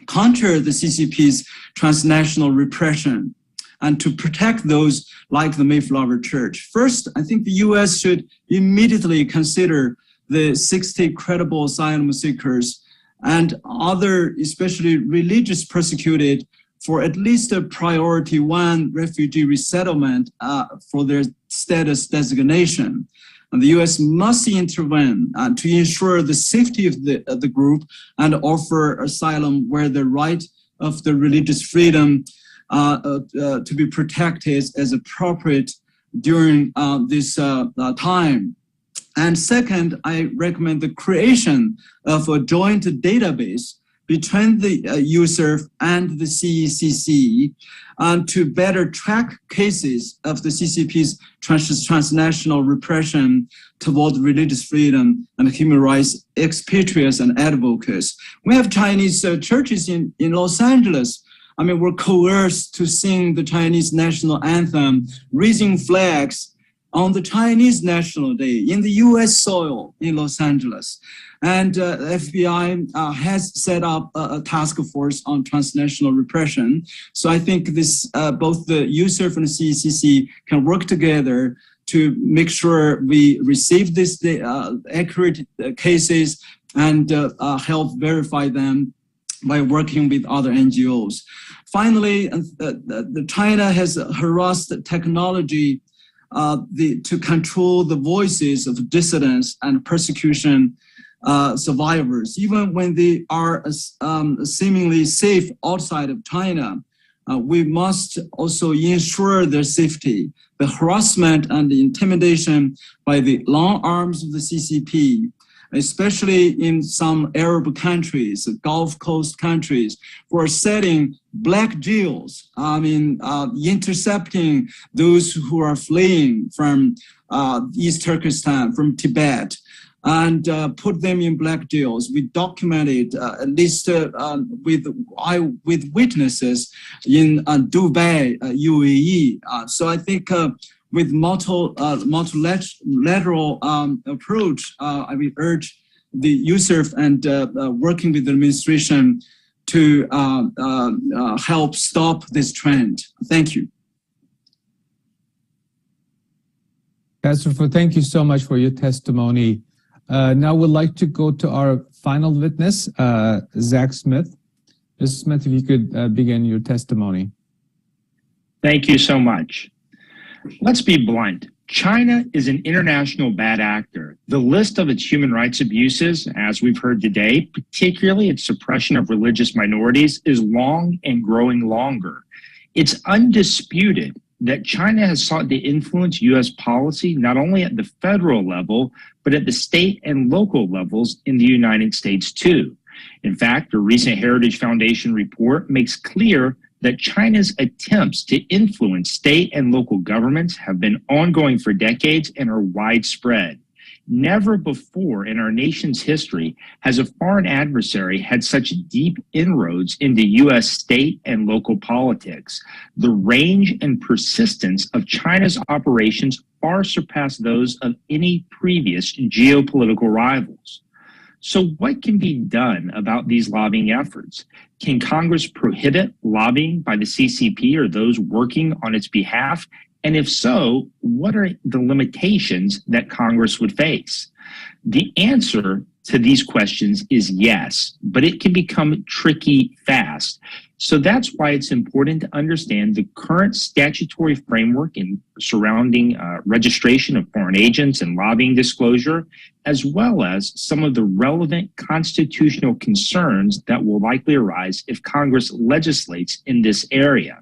counter the CCP's transnational repression and to protect those like the Mayflower Church. First, I think the U.S. should immediately consider the 60 credible asylum seekers and other, especially religious persecuted, for at least a priority 1 refugee resettlement for their status designation. And the U.S. must intervene to ensure the safety of the group and offer asylum where the right of the religious freedom to be protected as appropriate during this time. And second, I recommend the creation of a joint database between the USERF and the CECC to better track cases of the CCP's transnational repression toward religious freedom and human rights expatriates and advocates. We have Chinese churches in Los Angeles. I mean, we're coerced to sing the Chinese national anthem, raising flags on the Chinese National Day in the U.S. soil in Los Angeles. And FBI has set up a task force on transnational repression. So I think this both the USERF and the CECC can work together to make sure we receive these accurate cases and help verify them by working with other NGOs. Finally, China has harassed technology to control the voices of dissidents and persecution survivors, even when they are seemingly safe outside of China. We must also ensure their safety. The harassment and the intimidation by the long arms of the CCP, especially in some Arab countries, Gulf Coast countries, who are setting black jails, intercepting those who are fleeing from East Turkestan, from Tibet, and put them in black jails. We documented at least with witnesses in Dubai, UAE. So I think with multilateral approach, I will urge the USERF and working with the administration to help stop this trend. Thank you. Pastor Fu, thank you so much for your testimony. Now we'd like to go to our final witness, Zach Smith. Mr. Smith, if you could begin your testimony. Thank you so much. Let's be blunt. China is an international bad actor. The list of its human rights abuses, as we've heard today, particularly its suppression of religious minorities, is long and growing longer. It's undisputed that China has sought to influence U.S. policy not only at the federal level, but at the state and local levels in the United States too. In fact, a recent Heritage Foundation report makes clear that China's attempts to influence state and local governments have been ongoing for decades and are widespread. Never before in our nation's history has a foreign adversary had such deep inroads into U.S. state and local politics. The range and persistence of China's operations far surpass those of any previous geopolitical rivals. So what can be done about these lobbying efforts? Can Congress prohibit lobbying by the CCP or those working on its behalf? And if so, what are the limitations that Congress would face? The answer to these questions is yes, but it can become tricky fast. So that's why it's important to understand the current statutory framework in surrounding registration of foreign agents and lobbying disclosure, as well as some of the relevant constitutional concerns that will likely arise if Congress legislates in this area.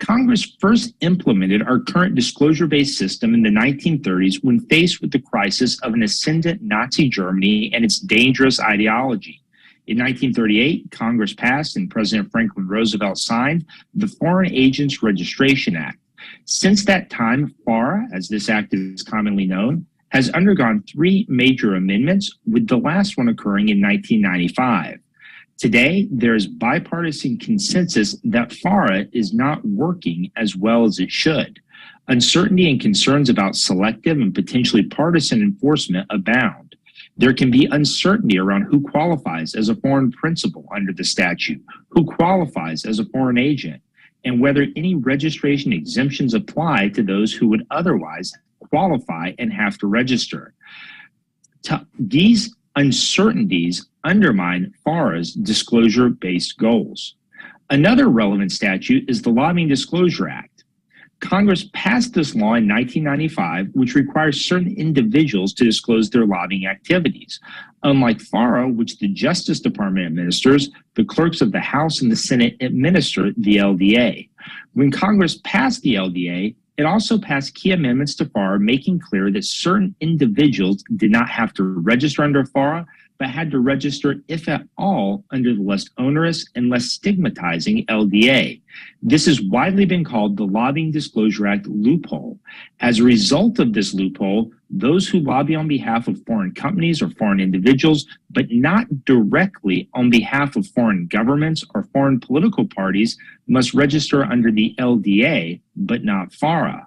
Congress first implemented our current disclosure-based system in the 1930s when faced with the crisis of an ascendant Nazi Germany and its dangerous ideology. In 1938, Congress passed and President Franklin Roosevelt signed the Foreign Agents Registration Act. Since that time, FARA, as this act is commonly known, has undergone 3 major amendments, with the last one occurring in 1995. Today, there is bipartisan consensus that FARA is not working as well as it should. Uncertainty and concerns about selective and potentially partisan enforcement abound. There can be uncertainty around who qualifies as a foreign principal under the statute, who qualifies as a foreign agent, and whether any registration exemptions apply to those who would otherwise qualify and have to register. These uncertainties undermine FARA's disclosure-based goals. Another relevant statute is the Lobbying Disclosure Act. Congress passed this law in 1995, which requires certain individuals to disclose their lobbying activities. Unlike FARA, which the Justice Department administers, the clerks of the House and the Senate administer the LDA. When Congress passed the LDA, it also passed key amendments to FARA, making clear that certain individuals did not have to register under FARA, but had to register, if at all, under the less onerous and less stigmatizing LDA. This has widely been called the Lobbying Disclosure Act loophole. As a result of this loophole, those who lobby on behalf of foreign companies or foreign individuals, but not directly on behalf of foreign governments or foreign political parties, must register under the LDA, but not FARA.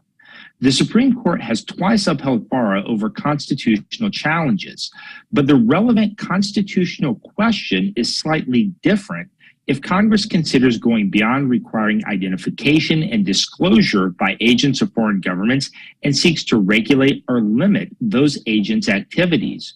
The Supreme Court has twice upheld FARA over constitutional challenges, but the relevant constitutional question is slightly different if Congress considers going beyond requiring identification and disclosure by agents of foreign governments and seeks to regulate or limit those agents' activities.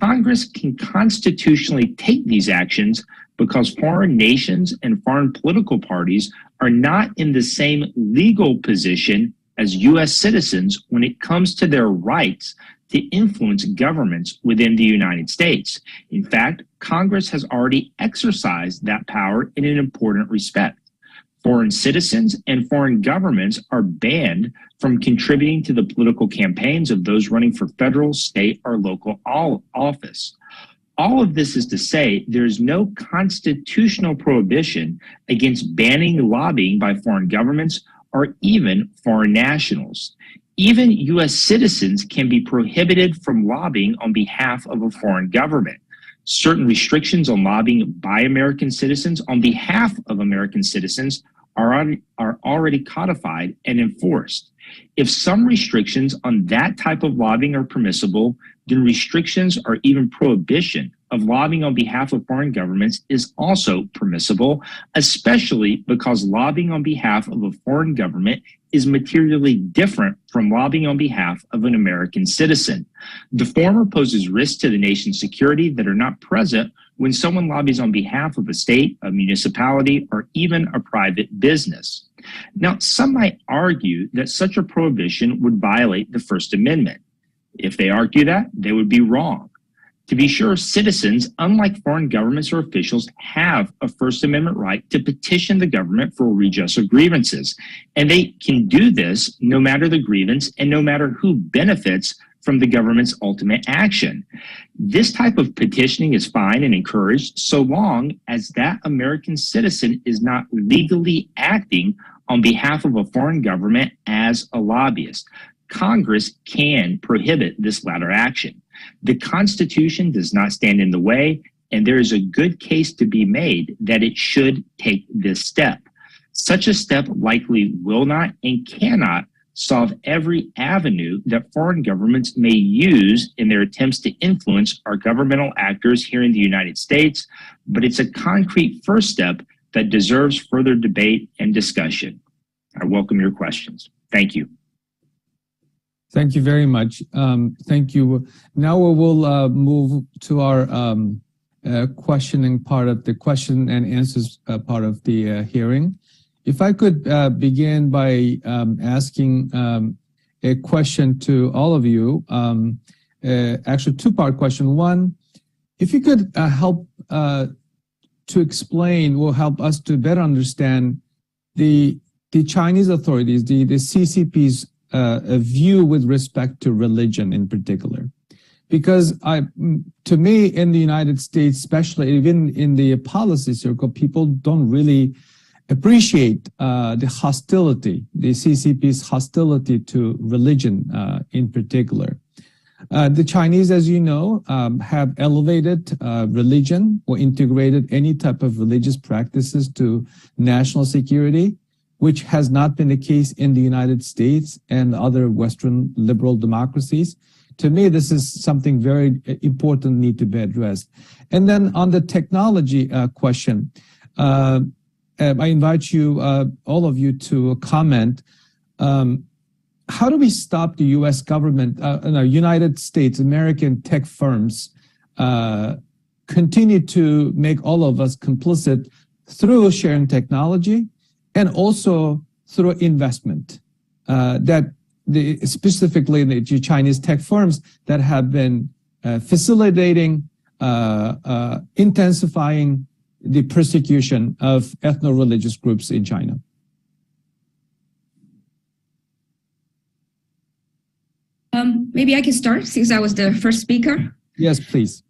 Congress can constitutionally take these actions because foreign nations and foreign political parties are not in the same legal position as U.S. citizens when it comes to their rights to influence governments within the United States. In fact, Congress has already exercised that power in an important respect. Foreign citizens and foreign governments are banned from contributing to the political campaigns of those running for federal, state, or local office. All of this is to say there is no constitutional prohibition against banning lobbying by foreign governments or even foreign nationals. Even U.S. citizens can be prohibited from lobbying on behalf of a foreign government. Certain restrictions on lobbying by American citizens on behalf of American citizens are already codified and enforced. If some restrictions on that type of lobbying are permissible, then restrictions or even prohibition of lobbying on behalf of foreign governments is also permissible, especially because lobbying on behalf of a foreign government is materially different from lobbying on behalf of an American citizen. The former poses risks to the nation's security that are not present when someone lobbies on behalf of a state, a municipality, or even a private business. Now, some might argue that such a prohibition would violate the First Amendment. If they argue that, they would be wrong. To be sure, citizens, unlike foreign governments or officials, have a First Amendment right to petition the government for redress of grievances. And they can do this no matter the grievance and no matter who benefits from the government's ultimate action. This type of petitioning is fine and encouraged so long as that American citizen is not legally acting on behalf of a foreign government as a lobbyist. Congress can prohibit this latter action. The Constitution does not stand in the way, and there is a good case to be made that it should take this step. Such a step likely will not and cannot solve every avenue that foreign governments may use in their attempts to influence our governmental actors here in the United States, but it's a concrete first step that deserves further debate and discussion. I welcome your questions. Thank you. Thank you very much. Thank you. Now we will move to our questioning part of the question and answers part of the hearing. If I could begin by asking a question to all of you, actually two-part question. One, if you could help to explain or help us to better understand the Chinese authorities, the CCP's view with respect to religion in particular. Because to me, in the United States, especially even in the policy circle, people don't really appreciate the hostility, the CCP's hostility to religion in particular. The Chinese, as you know, have elevated religion or integrated any type of religious practices to national security, which has not been the case in the United States and other Western liberal democracies. To me, this is something very important need to be addressed. And then on the technology question, I invite you, all of you, to comment. How do we stop the U.S. government, United States, American tech firms continue to make all of us complicit through sharing technology and also through investment specifically the Chinese tech firms that have been facilitating, intensifying the persecution of ethno-religious groups in China? Maybe I can start since I was the first speaker. Yes, please.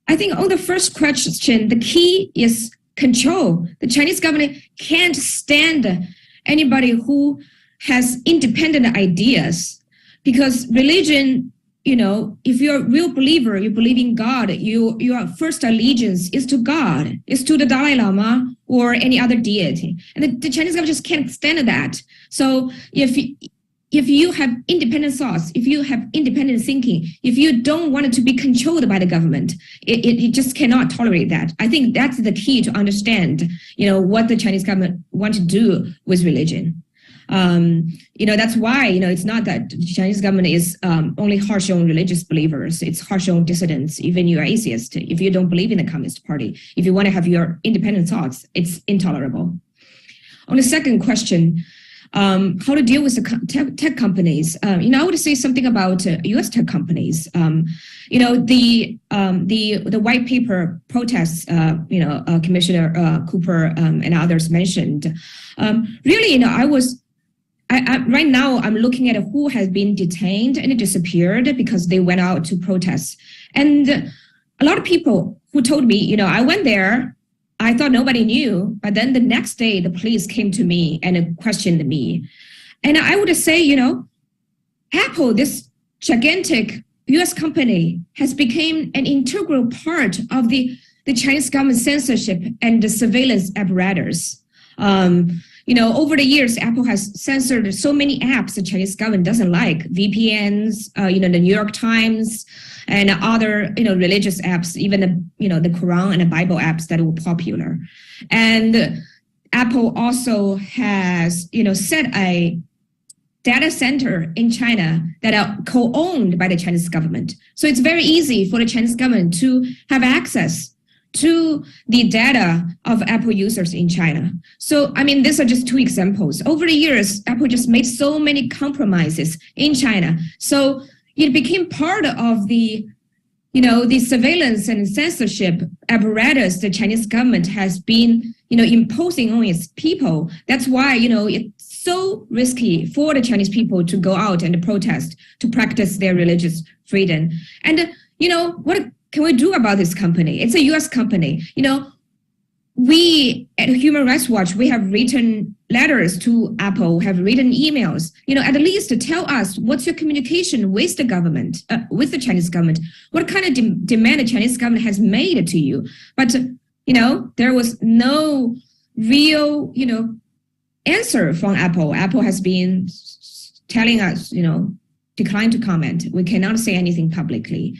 I think on the first question, the key is control. The Chinese government can't stand anybody who has independent ideas, because religion, you know, if you're a real believer, you believe in God, your first allegiance is to God, is to the Dalai Lama or any other deity. And the Chinese government just can't stand that. So if you have independent thoughts, if you have independent thinking, if you don't want it to be controlled by the government, it just cannot tolerate that. I think that's the key to understand, you know, what the Chinese government want to do with religion. You know, that's why, you know, it's not that the Chinese government is only harsh on religious believers. It's harsh on dissidents, even you are atheist. If you don't believe in the Communist Party, if you want to have your independent thoughts, it's intolerable. On the second question, how to deal with the tech companies. You know, I would say something about U.S. tech companies. You know, the white paper protests, you know, Commissioner Cooper and others mentioned. Really, you know, right now I'm looking at who has been detained and disappeared because they went out to protest. And a lot of people who told me, you know, I went there, I thought nobody knew, but then the next day the police came to me and questioned me. And I would say, you know, Apple, this gigantic US company, has become an integral part of the Chinese government censorship and the surveillance apparatus. You know, over the years, Apple has censored so many apps the Chinese government doesn't like, VPNs, you know, the New York Times, and other, you know, religious apps, even the, you know, the Quran and the Bible apps that were popular. And Apple also has, you know, set a data center in China that are co-owned by the Chinese government. So it's very easy for the Chinese government to have access to the data of Apple users in China. So, I mean, these are just two examples. Over the years, Apple just made so many compromises in China. So it became part of the, you know, the surveillance and censorship apparatus the Chinese government has been, you know, imposing on its people. That's why, you know, it's so risky for the Chinese people to go out and protest, to practice their religious freedom. And, you know, what can we do about this company? It's a US company. You know, we at Human Rights Watch, we have written letters to Apple, have written emails, at least to tell us what's your communication with the government, with the Chinese government, what kind of demand the Chinese government has made to you. But, there was no real, answer from Apple. Apple has been telling us, decline to comment. We cannot say anything publicly.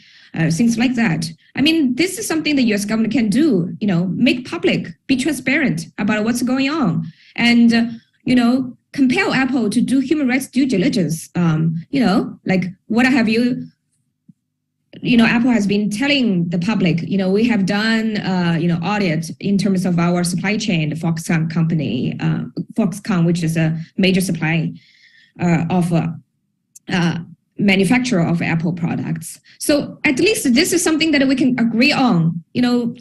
Things like that. I mean, this is something the U.S. government can do, make public, be transparent about what's going on, and, compel Apple to do human rights due diligence. Like what have you, Apple has been telling the public, we have done, audit in terms of our supply chain, the Foxconn company, Foxconn, which is a major supply of manufacturer of Apple products. So at least this is something that we can agree on,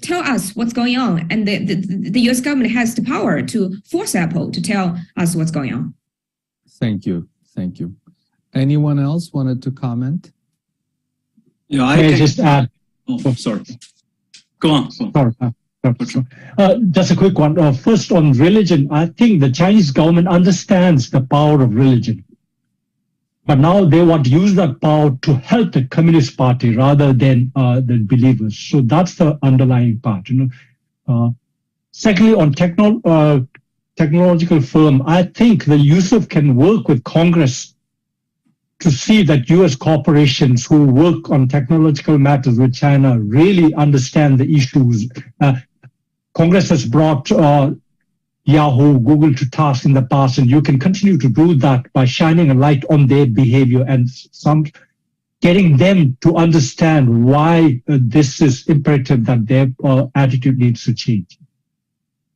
tell us what's going on. And the US government has the power to force Apple to tell us what's going on. Thank you. Thank you. Anyone else wanted to comment? Yeah, I can just add. Oh, sorry. Go on. Sorry. Just a quick one. First on religion, I think the Chinese government understands the power of religion. But now they want to use that power to help the Communist Party rather than the believers. So that's the underlying part. Secondly, on technological firm, I think the Yusuf can work with Congress to see that U.S. corporations who work on technological matters with China really understand the issues. Congress has brought Yahoo, Google to task in the past, and you can continue to do that by shining a light on their behavior and getting them to understand why this is imperative that their attitude needs to change.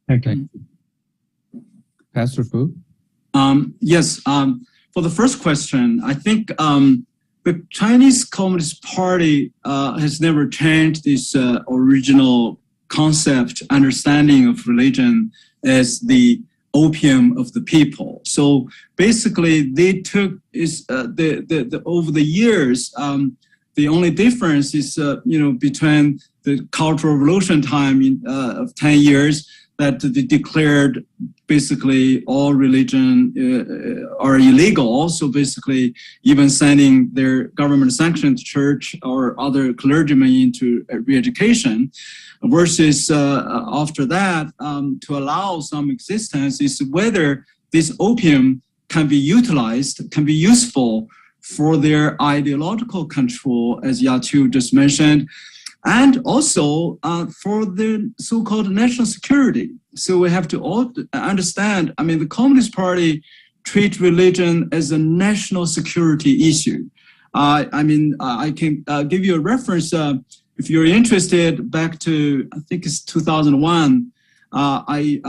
Thank you. Pastor Fu? Yes. For the first question, I think the Chinese Communist Party has never changed this original concept, understanding of religion as the opium of the people. So basically, they took over the years. The only difference is between the Cultural Revolution time of 10 years that they declared basically all religion are illegal. So basically, even sending their government-sanctioned church or other clergymen into re-education. Versus after that, to allow some existence is whether this opium can be utilized, can be useful for their ideological control, as Yaqiu just mentioned, and also for the so-called national security. So we have to all understand, the Communist Party treats religion as a national security issue. I can give you a reference. If you're interested, back to, I think it's 2001, I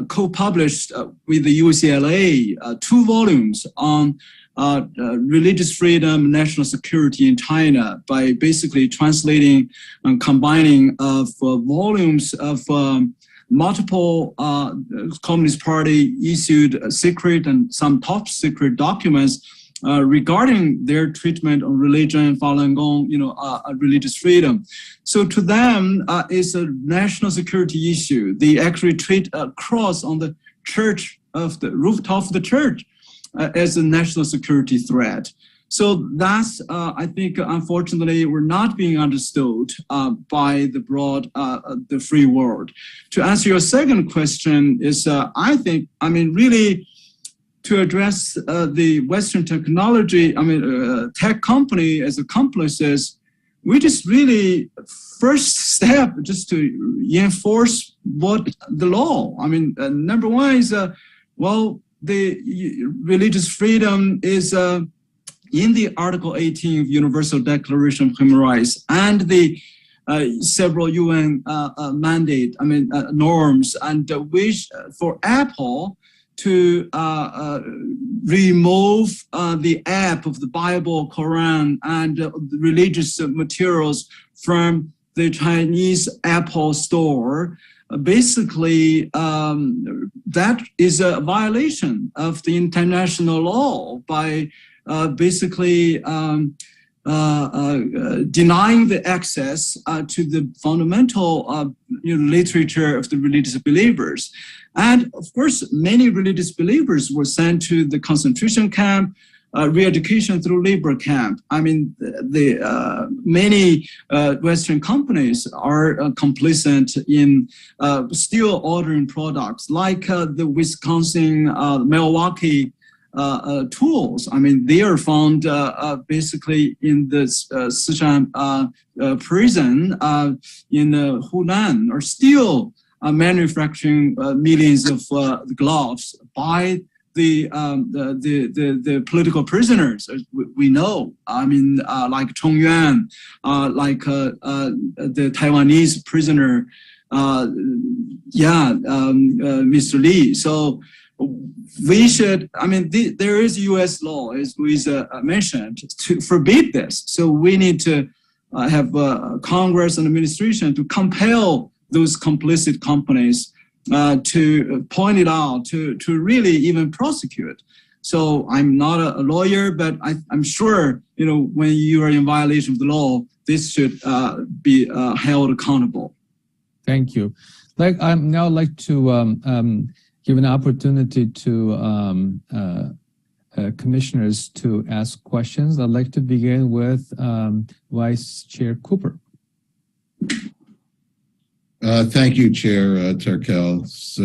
co-published with the UCLA 2 volumes on religious freedom, national security in China by basically translating and combining of volumes of multiple Communist Party issued secret and some top secret documents regarding their treatment of religion, Falun Gong, religious freedom. So to them, it's a national security issue. They actually treat a cross on the church of the rooftop of the church as a national security threat. So that's, I think, unfortunately, we're not being understood by the broad, the free world. To answer your second question is, I think, really, to address the Western technology, tech company as accomplices, we just really first step just to enforce what the law. Number one is, the religious freedom is in the Article 18 of Universal Declaration of Human Rights and the several UN mandate, norms, and which for Apple to remove the app of the Bible, Quran, and religious materials from the Chinese Apple store. Basically, that is a violation of the international law by basically denying the access to the fundamental literature of the religious believers. And of course, many religious believers were sent to the concentration camp, re-education through labor camp. I mean, many Western companies are complicit in still ordering products like the Wisconsin, Milwaukee tools. I mean, they are found basically in the Sichuan prison in Hunan, are still manufacturing millions of gloves by the political prisoners. We know. I mean, like Chong Yuan, like the Taiwanese prisoner, Mr. Lee. So we should, I mean, there is U.S. law, as Louisa mentioned, to forbid this. So we need to have Congress and administration to compel those complicit companies to point it out, to really even prosecute. So I'm not a lawyer, but I'm sure, when you are in violation of the law, this should be held accountable. Thank you. I'd now like to give an opportunity to commissioners to ask questions. I'd like to begin with Vice Chair Cooper. Thank you, Chair Turkel. It's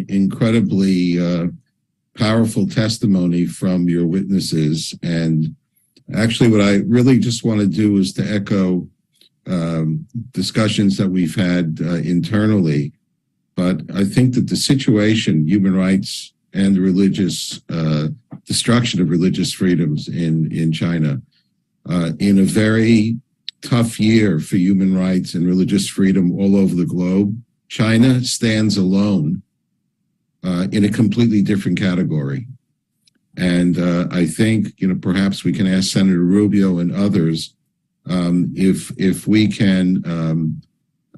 incredibly powerful testimony from your witnesses. And actually, what I really just want to do is to echo discussions that we've had internally. But I think that the situation, human rights and religious destruction of religious freedoms in China, in a very tough year for human rights and religious freedom all over the globe, China stands alone in a completely different category. And I think, perhaps we can ask Senator Rubio and others if we can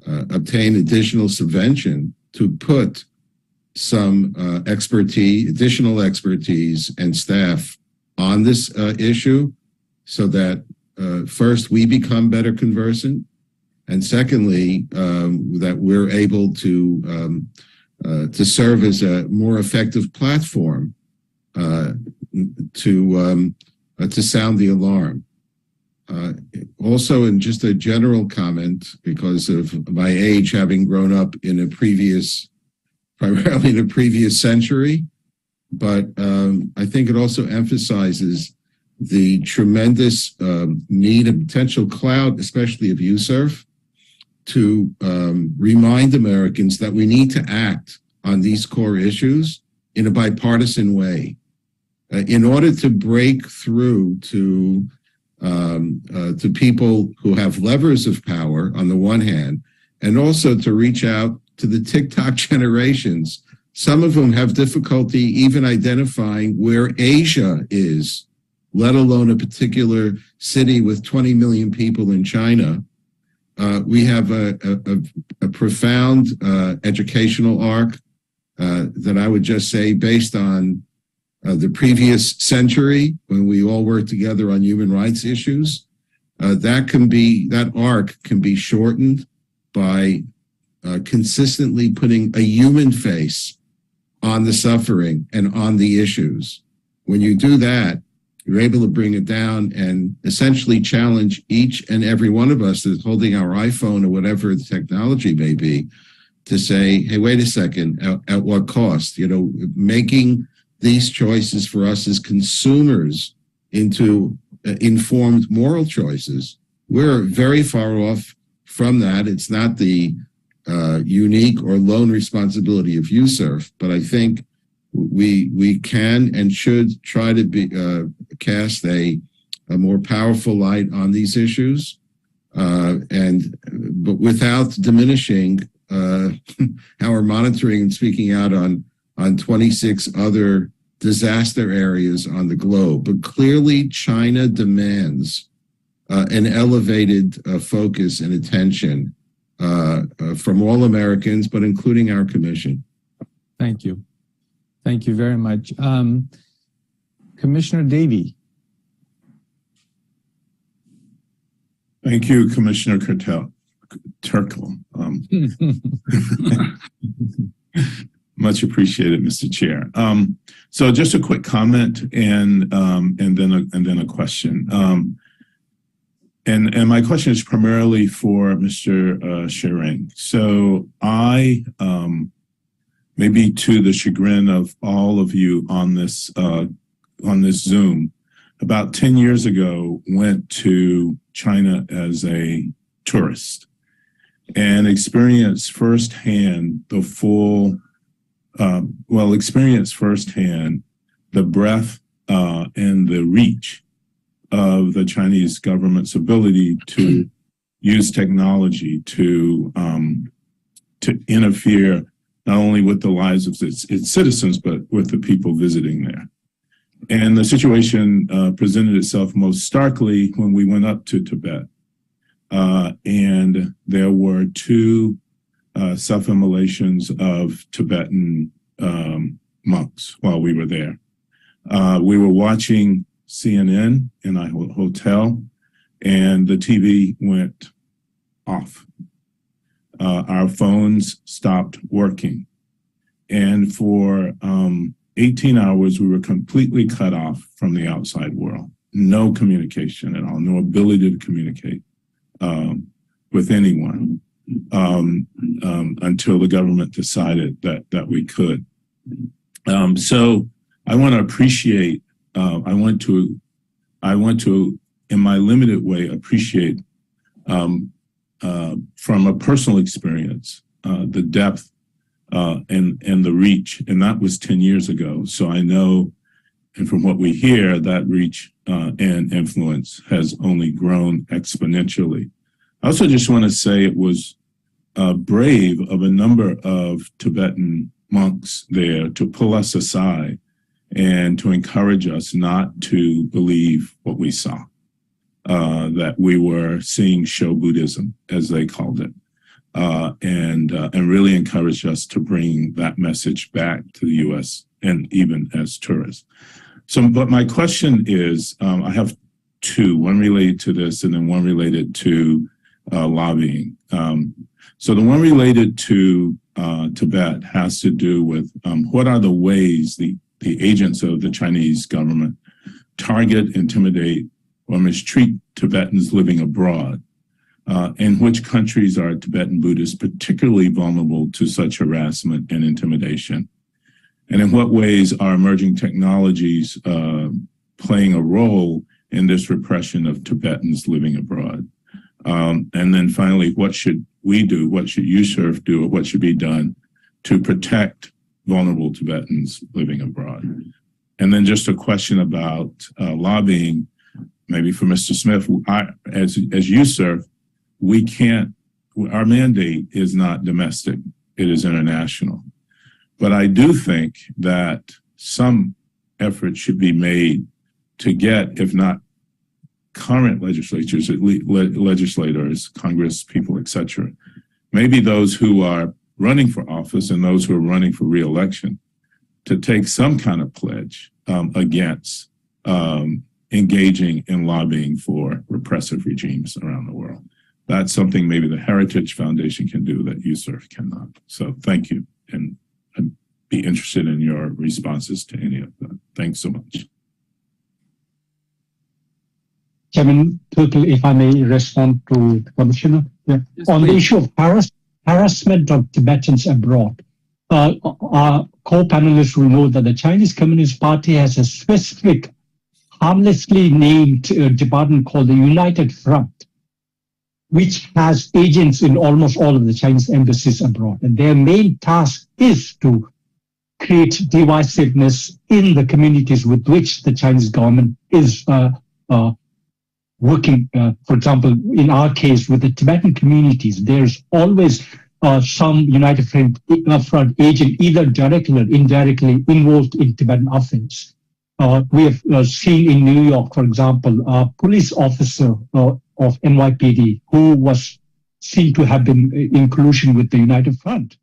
obtain additional subvention to put some additional expertise and staff on this issue, so that first, we become better conversant, and secondly, that we're able to serve as a more effective platform to sound the alarm. Also, in just a general comment, because of my age, having grown up in primarily in a previous century, but I think it also emphasizes the tremendous need and potential clout, especially of USERF, to remind Americans that we need to act on these core issues in a bipartisan way in order to break through to people who have levers of power on the one hand, and also to reach out to the TikTok generations. Some of them have difficulty even identifying where Asia is, let alone a particular city with 20 million people in China. We have a profound educational arc that I would just say, based on the previous century, when we all worked together on human rights issues, that arc can be shortened by consistently putting a human face on the suffering and on the issues. When you do that, you're able to bring it down and essentially challenge each and every one of us that's holding our iPhone or whatever the technology may be, to say, hey, wait a second, at what cost? Making these choices for us as consumers into informed moral choices. We're very far off from that. It's not the unique or lone responsibility of USERF, but I think we can and should try to cast a more powerful light on these issues, but without diminishing our monitoring and speaking out on 26 other disaster areas on the globe. But clearly, China demands an elevated focus and attention from all Americans, but including our commission. Thank you. Thank you very much. Commissioner Davey. Thank you, Commissioner Turkle. Much appreciated, Mr. Chair. So just a quick comment and then a question. And my question is primarily for Mr. Shering. So I, maybe to the chagrin of all of you on this Zoom, about 10 years ago, went to China as a tourist and experienced firsthand the full, experienced firsthand the breadth and the reach of the Chinese government's ability to use technology to interfere not only with the lives of its citizens, but with the people visiting there. And the situation presented itself most starkly when we went up to Tibet. And there were two self-immolations of Tibetan monks while we were there. We were watching CNN in a hotel, and the TV went off. Our phones stopped working. And for 18 hours, we were completely cut off from the outside world. No communication at all, no ability to communicate with anyone until the government decided that we could. So I want to appreciate, I want to, in my limited way, appreciate from a personal experience, the depth and the reach, and that was 10 years ago. So I know, and from what we hear, that reach and influence has only grown exponentially. I also just want to say it was brave of a number of Tibetan monks there to pull us aside and to encourage us not to believe what we saw, that we were seeing show Buddhism, as they called it. And really encouraged us to bring that message back to the U.S. and even as tourists. So, but my question is, I have two, one related to this and then one related to lobbying. So the one related to Tibet has to do with what are the ways the agents of the Chinese government target, intimidate, or mistreat Tibetans living abroad. In which countries are Tibetan Buddhists particularly vulnerable to such harassment and intimidation? And in what ways are emerging technologies playing a role in this repression of Tibetans living abroad? And then finally, what should we do? What should USCIRF do? Or what should be done to protect vulnerable Tibetans living abroad? And then just a question about lobbying, maybe for Mr. Smith. As USCIRF, we can't, our mandate is not domestic, it is international. But I do think that some effort should be made to get, if not current legislators, Congress people, etc., maybe those who are running for office and those who are running for re-election, to take some kind of pledge against engaging in lobbying for repressive regimes around the world. That's something maybe the Heritage Foundation can do that USCIRF cannot. So thank you, and I'd be interested in your responses to any of that. Thanks so much. Chairman Turkle, if I may respond to the Commissioner. Yeah. Yes, on please. The issue of harassment of Tibetans abroad, our co-panelists will know that the Chinese Communist Party has a specific, harmlessly named department called the United Front, which has agents in almost all of the Chinese embassies abroad. And their main task is to create divisiveness in the communities with which the Chinese government is working. For example, in our case, with the Tibetan communities, there's always some United Front agent, either directly or indirectly involved in Tibetan affairs. We have seen in New York, for example, a police officer of NYPD who was seen to have been in collusion with the United Front.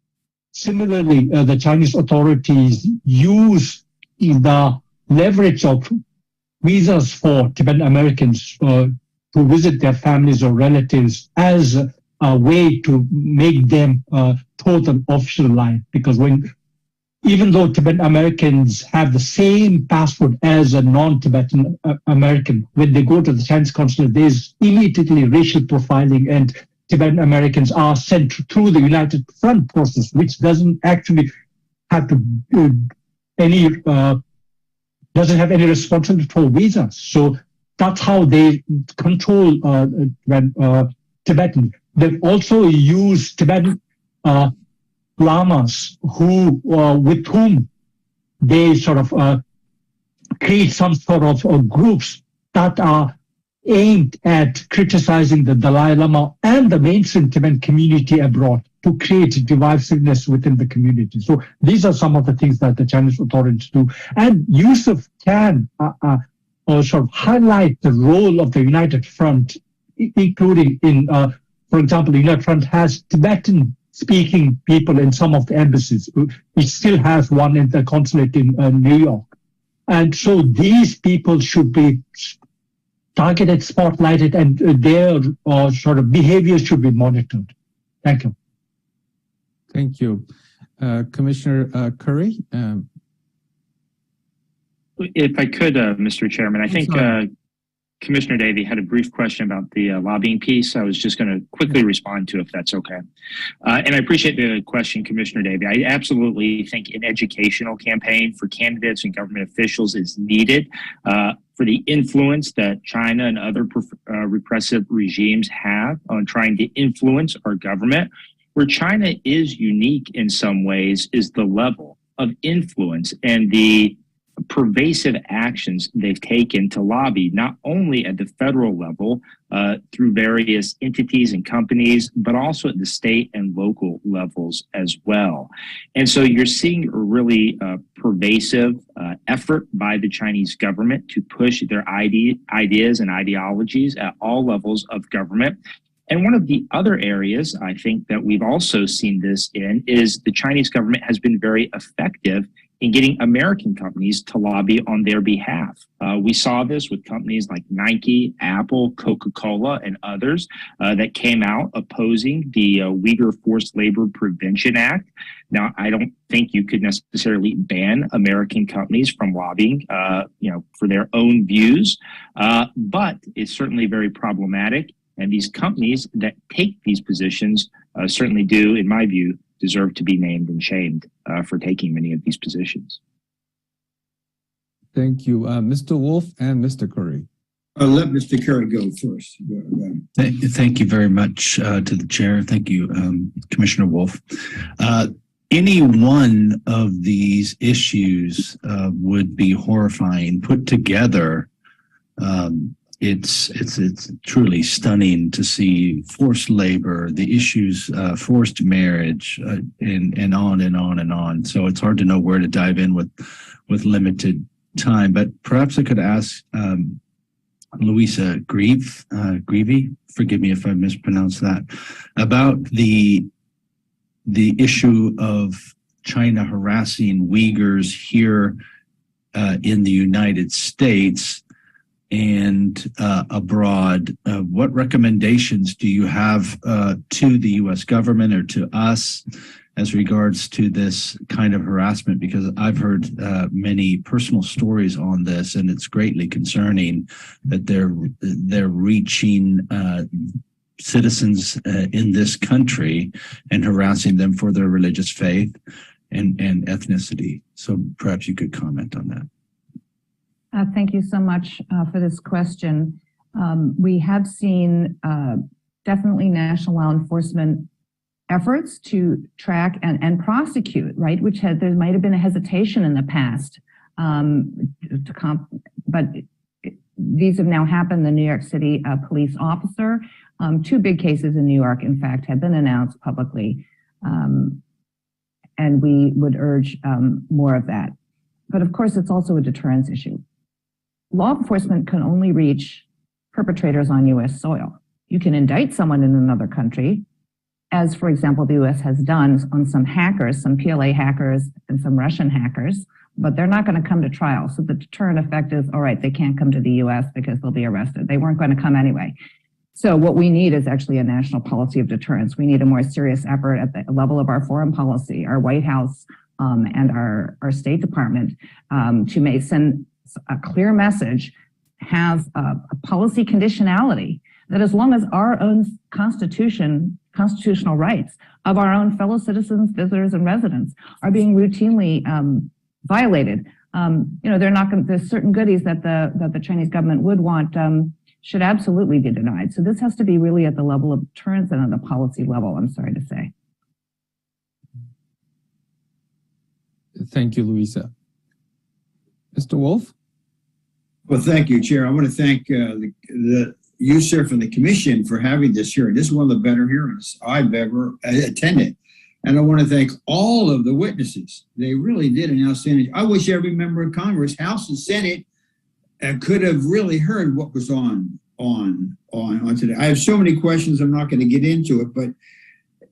Similarly, the Chinese authorities use the leverage of visas for Tibetan Americans to visit their families or relatives as a way to make them toe the official line. Because even though Tibetan Americans have the same passport as a non-Tibetan American, when they go to the Chinese consulate, there's immediately racial profiling, and Tibetan Americans are sent through the United Front process, which doesn't actually have to doesn't have any responsibility for visas. So that's how they control Tibetan. They've also used Tibetan lamas with whom they sort of create some sort of groups that are aimed at criticizing the Dalai Lama and the mainstream Tibetan community abroad to create divisiveness within the community. So these are some of the things that the Chinese authorities do. And Yusuf can sort of highlight the role of the United Front, including in, for example, the United Front has Tibetan speaking people in some of the embassies. It still has one in the consulate in New York. And so these people should be targeted, spotlighted, and their sort of behavior should be monitored. Thank you. Thank you. Commissioner Curry? If I could, Mr. Chairman, I think Commissioner Davey had a brief question about the lobbying piece. I was just going to quickly respond to, if that's okay. And I appreciate the question, Commissioner Davey. I absolutely think an educational campaign for candidates and government officials is needed for the influence that China and other repressive regimes have on trying to influence our government. Where China is unique in some ways is the level of influence and the pervasive actions they've taken to lobby, not only at the federal level through various entities and companies, but also at the state and local levels as well. And so you're seeing a really pervasive effort by the Chinese government to push their ideas and ideologies at all levels of government. And one of the other areas I think that we've also seen this in is the Chinese government has been very effective in getting American companies to lobby on their behalf. We saw this with companies like Nike, Apple, Coca-Cola, and others that came out opposing the Uyghur Forced Labor Prevention Act. Now, I don't think you could necessarily ban American companies from lobbying, for their own views, but it's certainly very problematic. And these companies that take these positions certainly do, in my view, deserve to be named and shamed for taking many of these positions. Thank you. Mr. Wolf and Mr. Curry. I'll let Mr. Curry go first. Thank you very much to the chair. Thank you, Commissioner Wolf. Any one of these issues would be horrifying. Put together, it's truly stunning to see forced labor, the issues, forced marriage, and on and on and on. So it's hard to know where to dive in with limited time. But perhaps I could ask Louisa Greevy, forgive me if I mispronounced that, about the issue of China harassing Uyghurs here in the United States and abroad. What recommendations do you have to the U.S. government or to us as regards to this kind of harassment? Because I've heard many personal stories on this, and it's greatly concerning that they're reaching citizens in this country and harassing them for their religious faith and ethnicity. So perhaps you could comment on that. Thank you so much for this question. We have seen definitely national law enforcement efforts to track and prosecute, right? There might have been a hesitation in the past, but these have now happened. The New York City police officer, 2 big cases in New York, in fact, have been announced publicly, and we would urge more of that. But of course, it's also a deterrence issue. Law enforcement can only reach perpetrators on U.S. soil. You can indict someone in another country, as, for example, the U.S. has done on some hackers, some PLA hackers and some Russian hackers, but they're not going to come to trial. So the deterrent effect is, all right, they can't come to the U.S. because they'll be arrested. They weren't going to come anyway. So what we need is actually a national policy of deterrence. We need a more serious effort at the level of our foreign policy, our White House, and our State Department to send a clear message, have a policy conditionality that as long as our own constitutional rights of our own fellow citizens, visitors, and residents are being routinely violated, they're not going. There's certain goodies that the Chinese government would want should absolutely be denied. So this has to be really at the level of deterrence and at the policy level. I'm sorry to say. Thank you, Louisa. Mr. Wolf? Well, thank you, Chair. I want to thank the USIRF and the Commission for having this hearing. This is one of the better hearings I've ever attended. And I want to thank all of the witnesses. They really did an outstanding. I wish every member of Congress, House and Senate, could have really heard what was on today. I have so many questions. I'm not going to get into it, but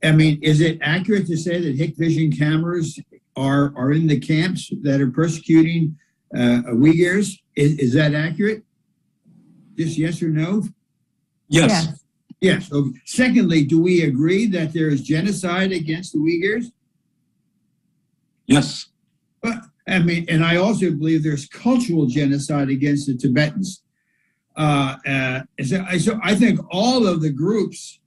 I mean, is it accurate to say that Hikvision cameras are in the camps that are persecuting Uyghurs? Is that accurate? Just yes or no? Yes. Yes. Okay. Secondly, do we agree that there is genocide against the Uyghurs? Yes. But I mean, and I also believe there's cultural genocide against the Tibetans. So I think all of the groups,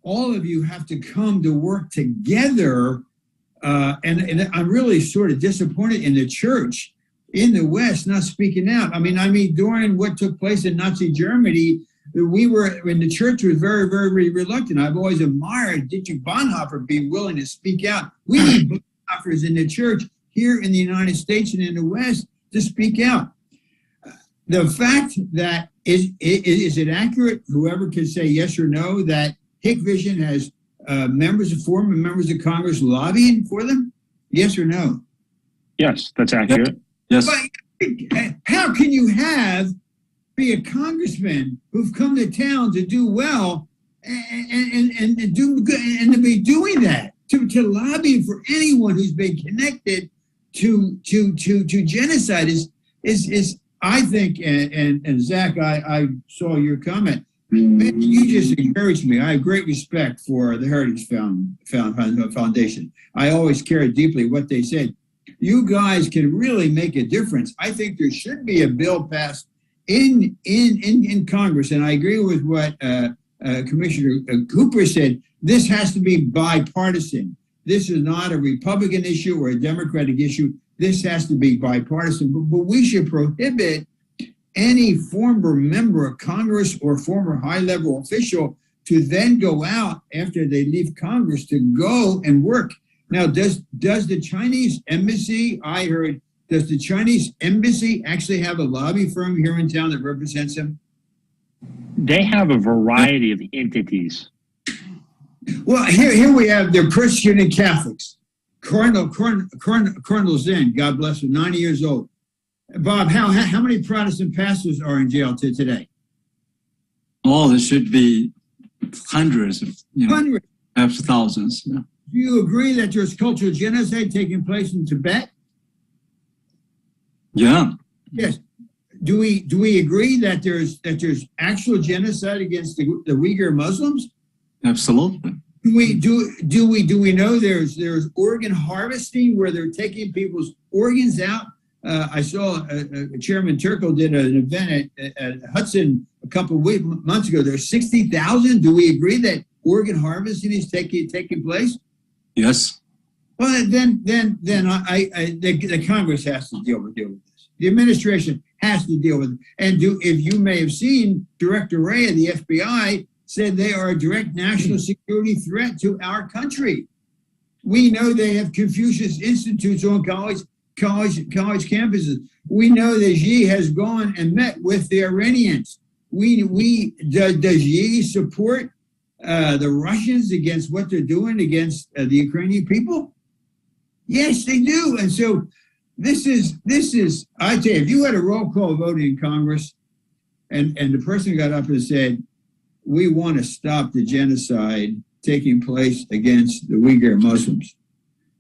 all of you have to come to work together. And I'm really sort of disappointed in the church in the West not speaking out. I mean, during what took place in Nazi Germany, the church was very, very reluctant. I've always admired Dietrich Bonhoeffer being willing to speak out. We need Bonhoeffers in the church here in the United States and in the West to speak out. The fact that, is it accurate, whoever can say yes or no, that Hikvision has former members of Congress lobbying for them? Yes or no? Yes, that's accurate. Yes. But how can you be a congressman who've come to town to do well and do good and to be doing that, to lobby for anyone who's been connected to genocide is I think, and Zach, I saw your comment. Man, you just encouraged me. I have great respect for the Heritage Foundation. I always cared deeply what they said. You guys can really make a difference. I think there should be a bill passed in Congress, and I agree with what Commissioner Cooper said. This has to be bipartisan. This is not a Republican issue or a Democratic issue. This has to be bipartisan. But we should prohibit any former member of Congress or former high-level official to then go out after they leave Congress to go and work. Now, does the Chinese embassy, does the Chinese embassy actually have a lobby firm here in town that represents them? They have a variety of entities. Well, here we have, they're persecuting Catholics. Colonel Zen, God bless him, 90 years old. Bob, how many Protestant pastors are in jail today? Oh, there should be hundreds, Hundreds. perhaps thousands. Yeah. Do you agree that there's cultural genocide taking place in Tibet? Yeah. Yes. Do we agree that there's actual genocide against the Uyghur Muslims? Absolutely. Do we know there's organ harvesting where they're taking people's organs out? I saw Chairman Turkle did an event at Hudson a couple of months ago. There's 60,000. Do we agree that organ harvesting is taking place? Yes. Well, then the Congress has to deal with this. The administration has to deal with it. And if you may have seen, Director Wray of the FBI said they are a direct national security threat to our country. We know they have Confucius Institutes on college campuses. We know that Xi has gone and met with the Iranians. Does Xi support the Russians against what they're doing against the Ukrainian people? Yes, they do. And so this is, I tell you, if you had a roll call vote in Congress and the person got up and said, we want to stop the genocide taking place against the Uyghur Muslims,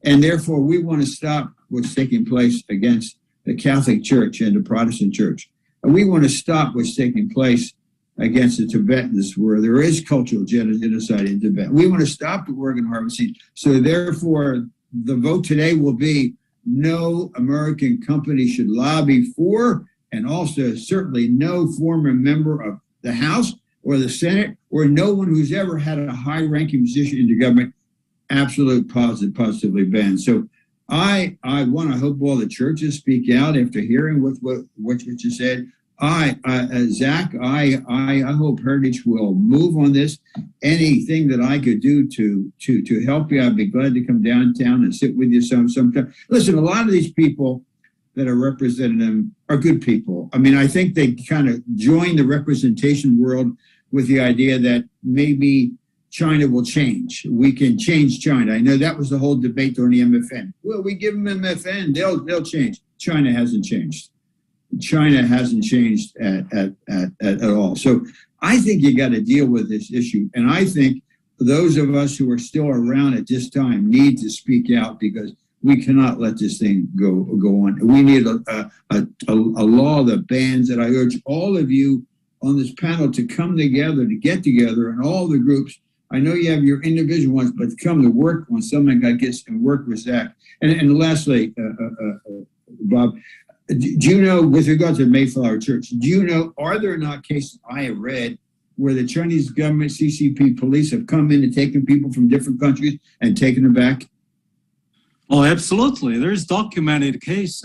and therefore we want to stop what's taking place against the Catholic Church and the Protestant Church. And we want to stop what's taking place against the Tibetans, where there is cultural genocide in Tibet. We want to stop the organ harvesting. So therefore, the vote today will be no American company should lobby for, and also certainly no former member of the House or the Senate or no one who's ever had a high-ranking position in the government, positively banned. So I hope all the churches speak out after hearing what you said. Zach, I hope Heritage will move on this. Anything that I could do to help you, I'd be glad to come downtown and sit with you sometime. Listen, a lot of these people that are representing them are good people. I mean, I think they kind of join the representation world with the idea that maybe China will change. We can change China. I know that was the whole debate during the MFN. Well, we give them MFN, they'll change. China hasn't changed. China hasn't changed at all. So I think you got to deal with this issue. And I think those of us who are still around at this time need to speak out, because we cannot let this thing go on. We need a law that bans it. I urge all of you on this panel to come together, to get together, and all the groups. I know you have your individual ones, but to come to work on something like this and work with Zach. And lastly, Bob, do you know, with regard to the Mayflower Church, do you know, are there not cases I have read where the Chinese government, CCP police have come in and taken people from different countries and taken them back? Oh, absolutely. There's documented case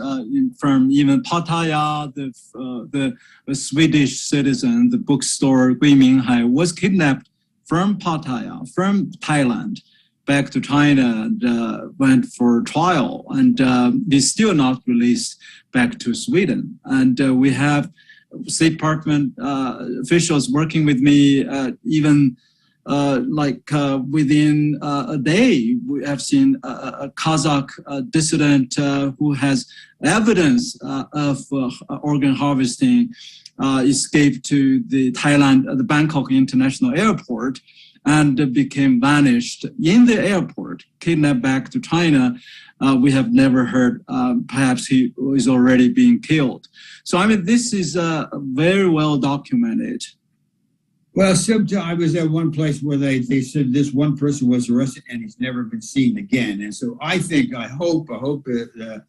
from even Pattaya, the Swedish citizen, the bookstore Gui Minghai was kidnapped from Pattaya, from Thailand, back to China, and went for trial, and is still not released back to Sweden. And we have State Department officials working with me, even within a day, we have seen a Kazakh dissident who has evidence of organ harvesting escaped to the Bangkok International Airport, and became vanished in the airport, kidnapped back to China. We have never heard, perhaps he is already being killed. So, I mean, this is very well documented. Well, sometimes I was at one place where they said this one person was arrested and he's never been seen again. And so I hope the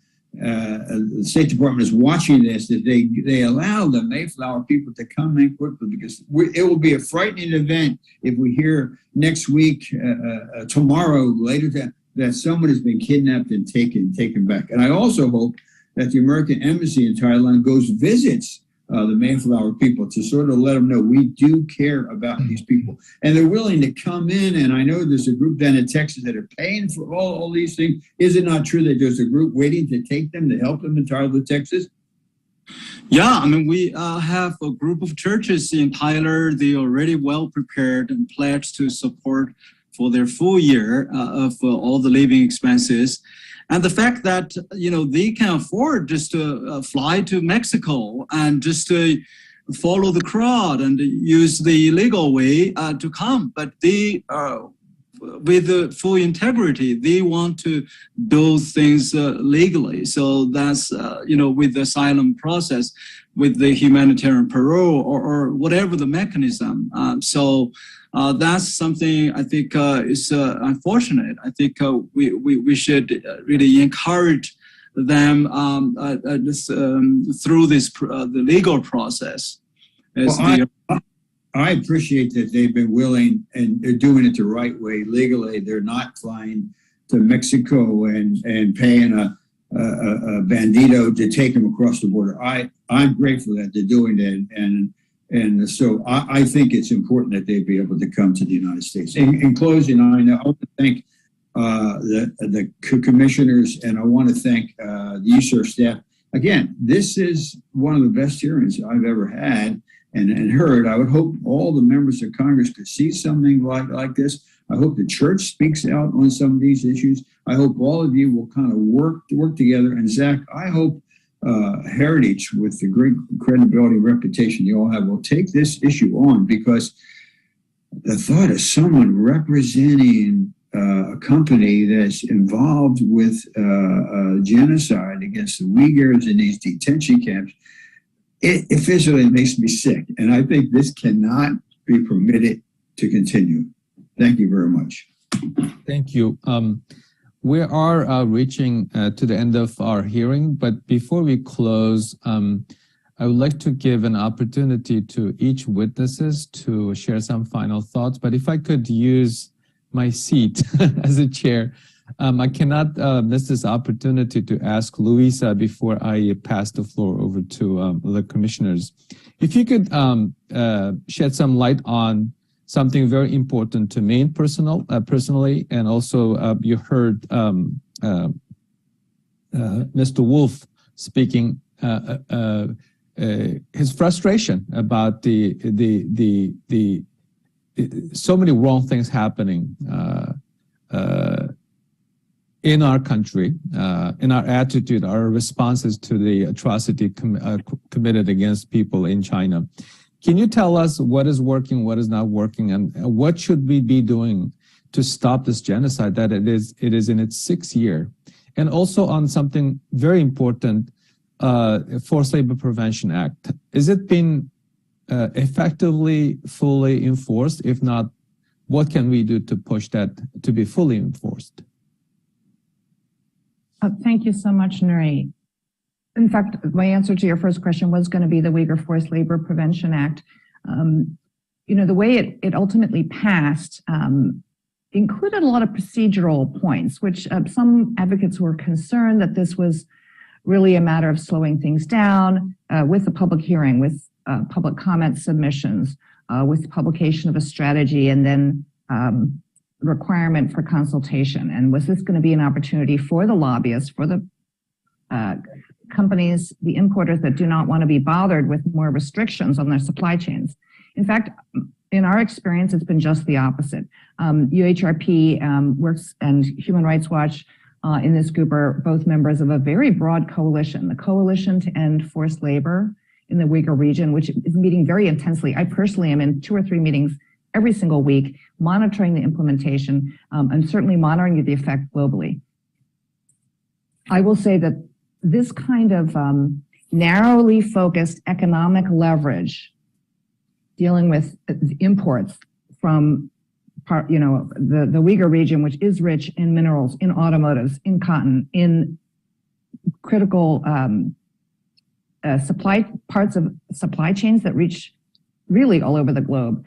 State Department is watching this, that they allow the Mayflower people to come in quickly, because it will be a frightening event if we hear next week, tomorrow, later, that someone has been kidnapped and taken back. And I also hope that the American Embassy in Thailand visits the Mayflower people to sort of let them know we do care about these people. And they're willing to come in. And I know there's a group down in Texas that are paying for all these things. Is it not true that there's a group waiting to take them, to help them in Tyler, Texas? Yeah, I mean, we have a group of churches in Tyler. They are already well prepared and pledged to support for their full year of all the living expenses. And the fact that, they can afford just to fly to Mexico and just to follow the crowd and use the legal way to come. But they, with the full integrity, they want to do things legally. So that's, with the asylum process, with the humanitarian parole or whatever the mechanism. So that's something I think is unfortunate. I think we should really encourage them through the legal process. I appreciate that they've been willing and they're doing it the right way legally. They're not flying to Mexico and paying a bandito to take them across the border. I'm grateful that they're doing that, and so I think it's important that they be able to come to the United States. In closing, I want to thank the commissioners, and I want to thank the USERF staff. Again, this is one of the best hearings I've ever had and heard. I would hope all the members of Congress could see something like this. I hope the church speaks out on some of these issues. I hope all of you will kind of work together. And Zach, I hope Heritage, with the great credibility and reputation you all have, will take this issue on, because the thought of someone representing a company that's involved with genocide against the Uyghurs in these detention camps, it officially makes me sick. And I think this cannot be permitted to continue. Thank you very much. Thank you. We are reaching to the end of our hearing, but before we close, I would like to give an opportunity to each witnesses to share some final thoughts. But if I could use my seat as a chair, I cannot miss this opportunity to ask Luisa before I pass the floor over to the commissioners. If you could shed some light on something very important to me personally, and also you heard Mr. Wolf speaking his frustration about the so many wrong things happening in our country, in our attitude, our responses to the atrocity committed against people in China. Can you tell us what is working, what is not working, and what should we be doing to stop this genocide that it is in its 6th year? And also on something very important, Forced Labor Prevention Act. Is it been effectively, fully enforced? If not, what can we do to push that to be fully enforced? Thank you so much, Nuri. In fact, my answer to your first question was going to be the Uyghur Forced Labor Prevention Act. The way it ultimately passed included a lot of procedural points, which some advocates were concerned that this was really a matter of slowing things down with the public hearing, with public comment submissions, with publication of a strategy, and then requirement for consultation. And was this going to be an opportunity for the lobbyists, for the companies, the importers that do not want to be bothered with more restrictions on their supply chains? In fact, in our experience, it's been just the opposite. UHRP works and Human Rights Watch in this group are both members of a very broad coalition, the Coalition to End Forced Labor in the Uyghur region, which is meeting very intensely. I personally am in 2 or 3 meetings every single week, monitoring the implementation and certainly monitoring the effect globally. I will say that this kind of narrowly focused economic leverage dealing with imports from the Uyghur region, which is rich in minerals, in automotives, in cotton, in critical parts of supply chains that reach really all over the globe.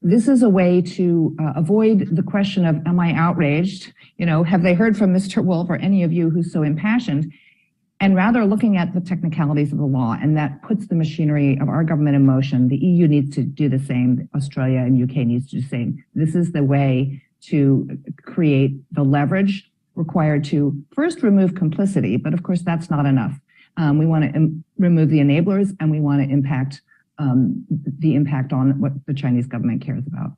This is a way to avoid the question of, am I outraged? Have they heard from Mr. Wolf or any of you who's so impassioned? And rather looking at the technicalities of the law, and that puts the machinery of our government in motion. The EU needs to do the same. Australia and UK needs to do the same. This is the way to create the leverage required to first remove complicity, but of course that's not enough. We want to remove the enablers, and we want to impact the impact on what the Chinese government cares about.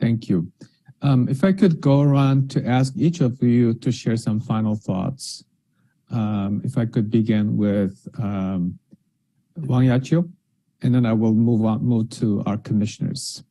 Thank you. If I could go around to ask each of you to share some final thoughts. If I could begin with Wang Yachio, and then I will move to our commissioners.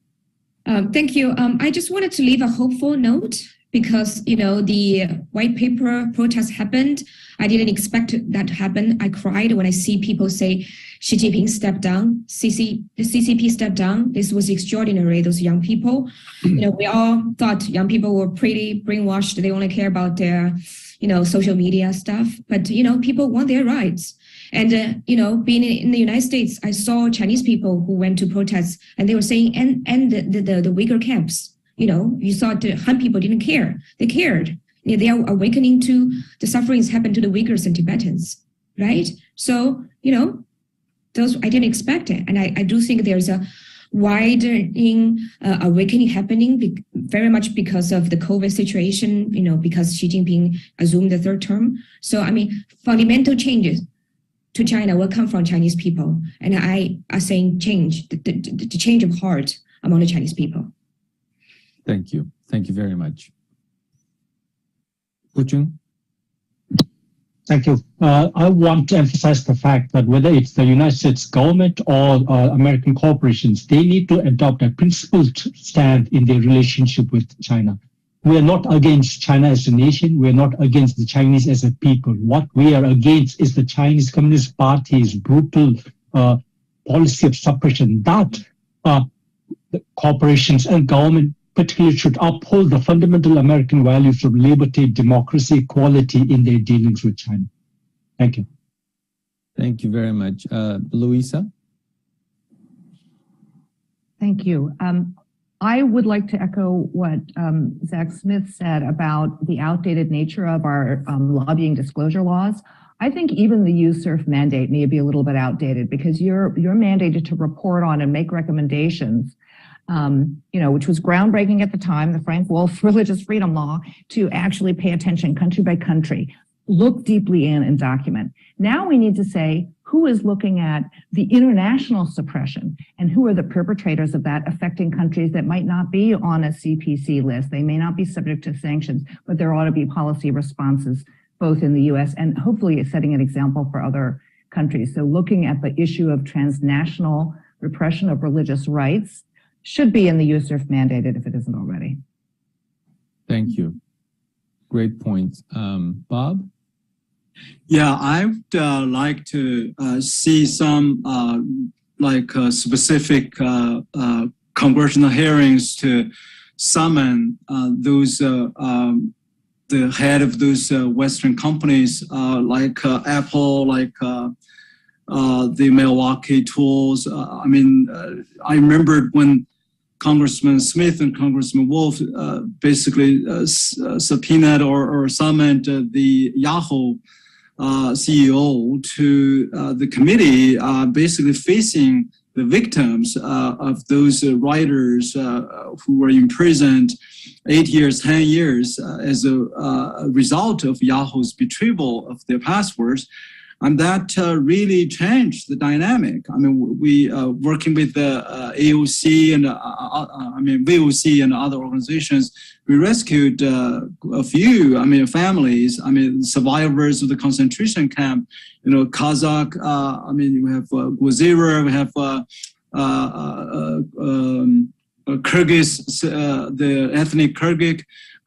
Thank you. I just wanted to leave a hopeful note because, the white paper protest happened. I didn't expect that to happen. I cried when I see people say Xi Jinping stepped down, the CCP stepped down. This was extraordinary, those young people. We all thought young people were pretty brainwashed. They only care about their, social media stuff. But, people want their rights. And, being in the United States, I saw Chinese people who went to protests and they were saying, end the Uyghur camps. You saw the Han people didn't care. They cared. They are awakening to the sufferings happened to the Uyghurs and Tibetans, right? So, those I didn't expect it. And I do think there's a widening awakening happening very much because of the COVID situation, because Xi Jinping assumed the 3rd term. So, fundamental changes to China will come from Chinese people. And I are saying change, the change of heart among the Chinese people. Thank you. Thank you very much. Hu Jun? Thank you. I want to emphasize the fact that whether it's the United States government or American corporations, they need to adopt a principled stand in their relationship with China. We are not against China as a nation. We are not against the Chinese as a people. What we are against is the Chinese Communist Party's brutal policy of suppression. That the corporations and government particularly should uphold the fundamental American values of liberty, democracy, equality in their dealings with China. Thank you. Thank you very much. Louisa? Thank you. I would like to echo what Zach Smith said about the outdated nature of our lobbying disclosure laws. I think even the USERF mandate may be a little bit outdated because you're mandated to report on and make recommendations, which was groundbreaking at the time, the Frank Wolf religious freedom law, to actually pay attention country by country, look deeply in and document. Now we need to say who is looking at the international suppression and who are the perpetrators of that affecting countries that might not be on a CPC list. They may not be subject to sanctions, but there ought to be policy responses both in the US and hopefully setting an example for other countries. So looking at the issue of transnational repression of religious rights should be in the USERF mandated if it isn't already. Thank you. Great point. Bob? Yeah, I would like to see some specific congressional hearings to summon those the head of those Western companies like Apple, like the Milwaukee Tools. I remembered when Congressman Smith and Congressman Wolf basically subpoenaed or summoned the Yahoo CEO to the committee, basically facing the victims of those writers who were imprisoned 8 years, 10 years as a result of Yahoo's retrieval of their passwords. And that really changed the dynamic. I mean, we working with the AOC and VOC and other organizations, we rescued a few, families, survivors of the concentration camp, Kazakh, we have Guzira, we have Kyrgyz, the ethnic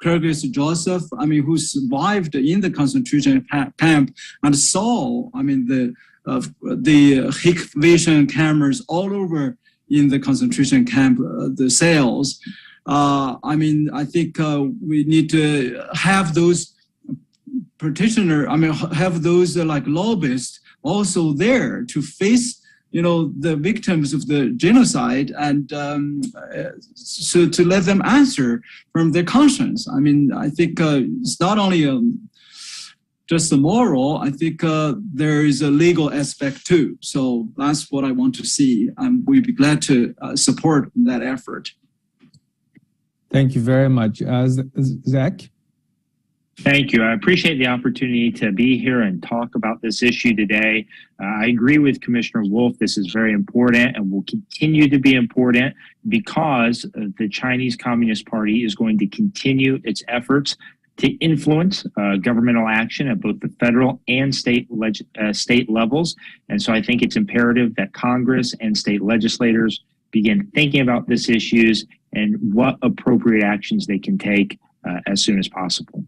Kyrgyz Joseph, who survived in the concentration camp and saw, the Hikvision cameras all over in the concentration camp, the cells. I think we need to have those have those lobbyists also there to face the victims of the genocide and so to let them answer from their conscience. I think it's not only just the moral, I think there is a legal aspect too. So that's what I want to see. We'd be glad to support that effort. Thank you very much. Zach? Thank you. I appreciate the opportunity to be here and talk about this issue today. I agree with Commissioner Wolf. This is very important and will continue to be important because the Chinese Communist Party is going to continue its efforts to influence governmental action at both the federal and state levels. And so I think it's imperative that Congress and state legislators begin thinking about these issues and what appropriate actions they can take as soon as possible.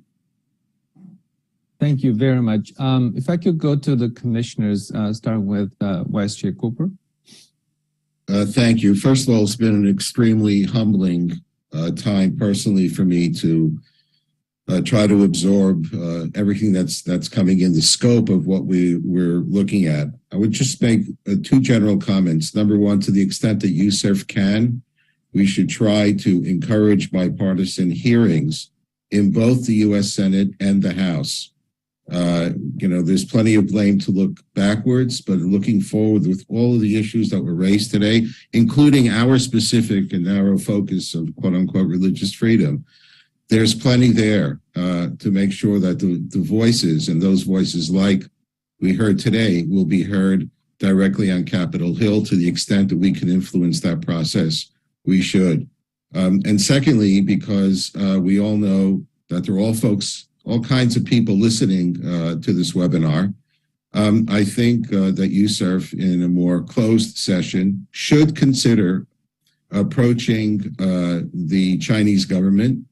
Thank you very much. If I could go to the commissioners, starting with Vice Chair Cooper. Thank you. First of all, it's been an extremely humbling time personally for me to try to absorb everything that's coming in the scope of what we're looking at. I would just make two general comments. Number one, to the extent that USERF can, we should try to encourage bipartisan hearings in both the U.S. Senate and the House. There's plenty of blame to look backwards, but looking forward with all of the issues that were raised today, including our specific and narrow focus of quote unquote religious freedom, there's plenty there to make sure that the voices and those voices like we heard today will be heard directly on Capitol Hill. To the extent that we can influence that process, we should. And secondly, because we all know that there are all folks all kinds of people listening to this webinar. I think that USERF, in a more closed session, should consider approaching the Chinese government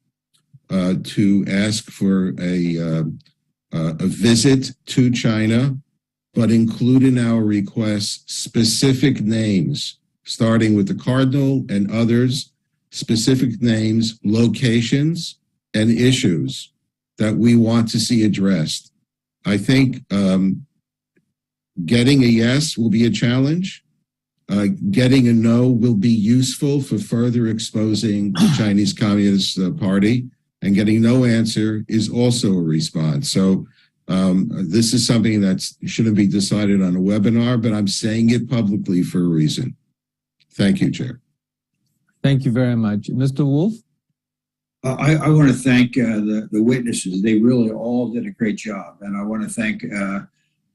to ask for a visit to China, but include in our requests specific names, starting with the Cardinal and others, specific names, locations, and issues that we want to see addressed. I think getting a yes will be a challenge. Getting a no will be useful for further exposing the Chinese Communist Party, and getting no answer is also a response. So this is something that shouldn't be decided on a webinar, but I'm saying it publicly for a reason. Thank you, Chair. Thank you very much. Mr. Wolf? I want to thank the witnesses. They really all did a great job. And I want to thank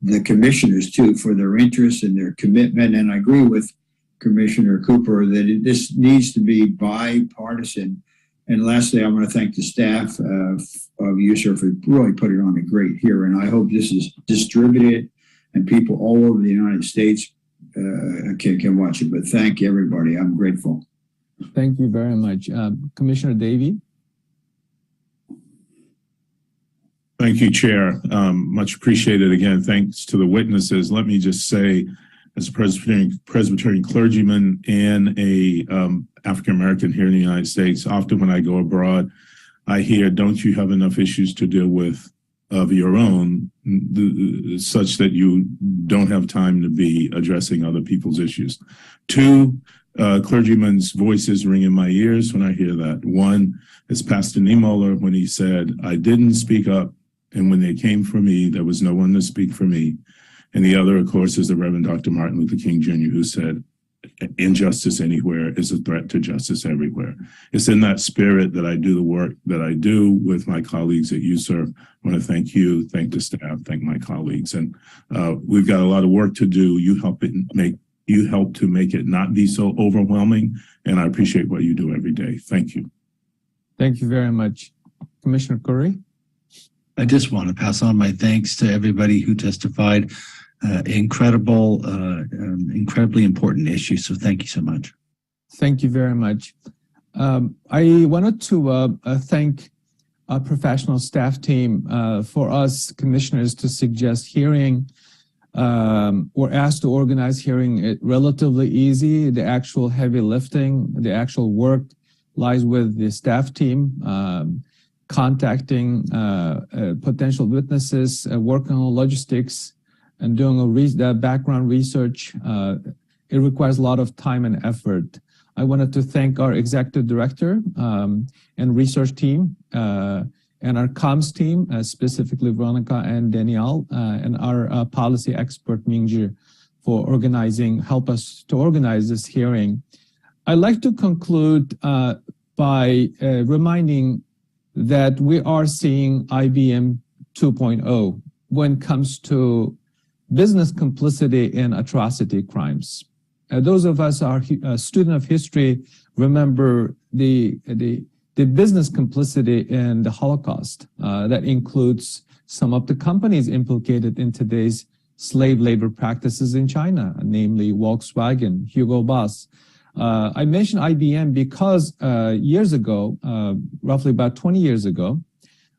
the commissioners, too, for their interest and their commitment. And I agree with Commissioner Cooper that this needs to be bipartisan. And lastly, I want to thank the staff of USERF for really putting on a great hearing. I hope this is distributed and people all over the United States can watch it. But thank you, everybody. I'm grateful. Thank you very much. Commissioner Davey? Thank you, Chair. Much appreciated. Again, thanks to the witnesses. Let me just say, as a Presbyterian clergyman and a African-American here in the United States, often when I go abroad, I hear, don't you have enough issues to deal with of your own, such that you don't have time to be addressing other people's issues? Two clergymen's voices ring in my ears when I hear that. One is Pastor Niemöller, when he said, I didn't speak up, and when they came for me, there was no one to speak for me. And the other, of course, is the Reverend Dr. Martin Luther King Jr., who said, injustice anywhere is a threat to justice everywhere. It's in that spirit that I do the work that I do with my colleagues at USERF. I want to thank you, thank the staff, thank my colleagues. And we've got a lot of work to do. You help to make it not be so overwhelming, and I appreciate what you do every day. Thank you. Thank you very much. Commissioner Curry? I just want to pass on my thanks to everybody who testified. Incredibly important issue. So thank you so much. Thank you very much. I wanted to thank our professional staff team for us commissioners to suggest hearing or asked to organize hearing it relatively easy. The actual heavy lifting, the actual work lies with the staff team, contacting potential witnesses, working on logistics, and doing background research. It requires a lot of time and effort. I wanted to thank our executive director and research team and our comms team, specifically Veronica and Danielle, and our policy expert Mingzhi for help us to organize this hearing. I'd like to conclude by reminding that we are seeing IBM 2.0 when it comes to business complicity in atrocity crimes. Those of us who are student of history remember the business complicity in the Holocaust. That includes some of the companies implicated in today's slave labor practices in China, namely Volkswagen, Hugo Boss. I mentioned IBM because years ago, roughly about 20 years ago,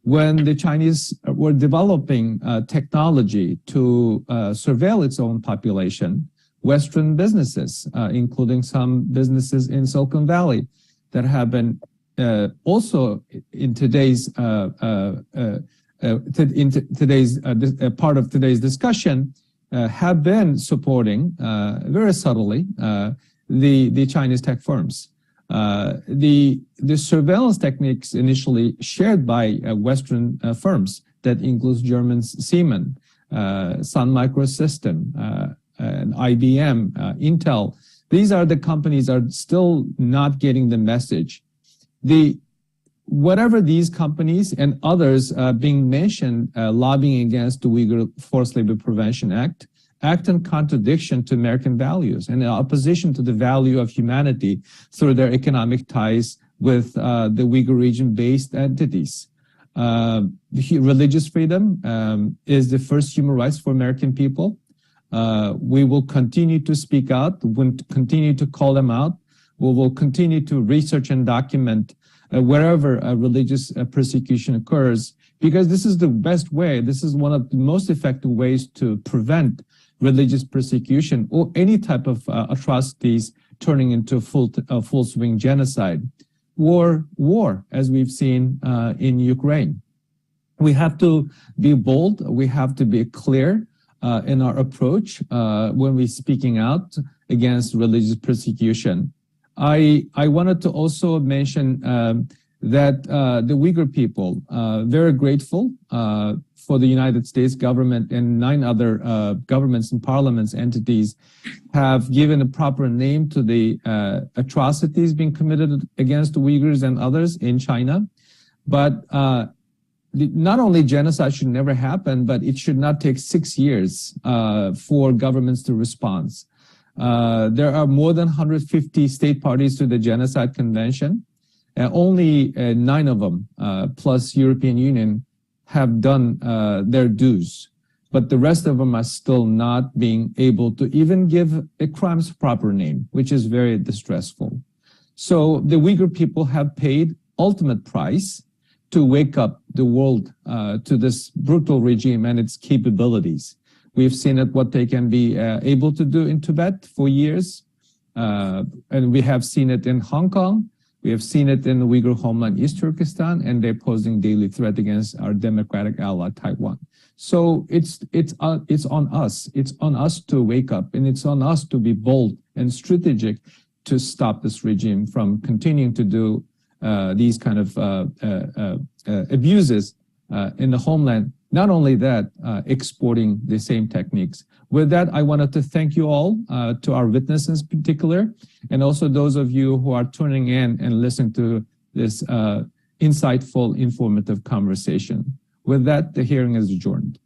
when the Chinese were developing technology to surveil its own population, Western businesses, including some businesses in Silicon Valley that have been also in today's part of today's discussion, have been supporting very subtly the Chinese tech firms. The surveillance techniques initially shared by Western firms that includes German Siemens, Sun Microsystem, and IBM, Intel. These are the companies are still not getting the message. Whatever these companies and others being mentioned lobbying against the Uyghur Forced Labor Prevention Act act in contradiction to American values and in opposition to the value of humanity through their economic ties with the Uyghur region-based entities. Religious freedom is the first human rights for American people. We will continue to speak out, we'll continue to call them out. We will continue to research and document wherever religious persecution occurs, because this is the best way. This is one of the most effective ways to prevent religious persecution or any type of atrocities turning into full swing genocide or war, as we've seen in Ukraine. We have to be bold. We have to be clear in our approach when we're speaking out against religious persecution. I wanted to also mention that the Uyghur people very grateful for the United States government and 9 other governments and parliaments entities have given a proper name to the atrocities being committed against the Uyghurs and others in China. But not only genocide should never happen, but it should not take 6 years for governments to respond. There are more than 150 state parties to the Genocide Convention. Only 9 of them, plus European Union, have done their dues. But the rest of them are still not being able to even give a crime's proper name, which is very distressful. So the Uyghur people have paid ultimate price to wake up the world to this brutal regime and its capabilities. We've seen it, what they can be able to do in Tibet for years. And we have seen it in Hong Kong. We have seen it in the Uyghur homeland, East Turkestan, and they're posing daily threat against our democratic ally, Taiwan. So it's on us. It's on us to wake up, and it's on us to be bold and strategic to stop this regime from continuing to do these kind of abuses in the homeland. Not only that, exporting the same techniques. With that, I wanted to thank you all, to our witnesses in particular, and also those of you who are tuning in and listening to this insightful, informative conversation. With that, the hearing is adjourned.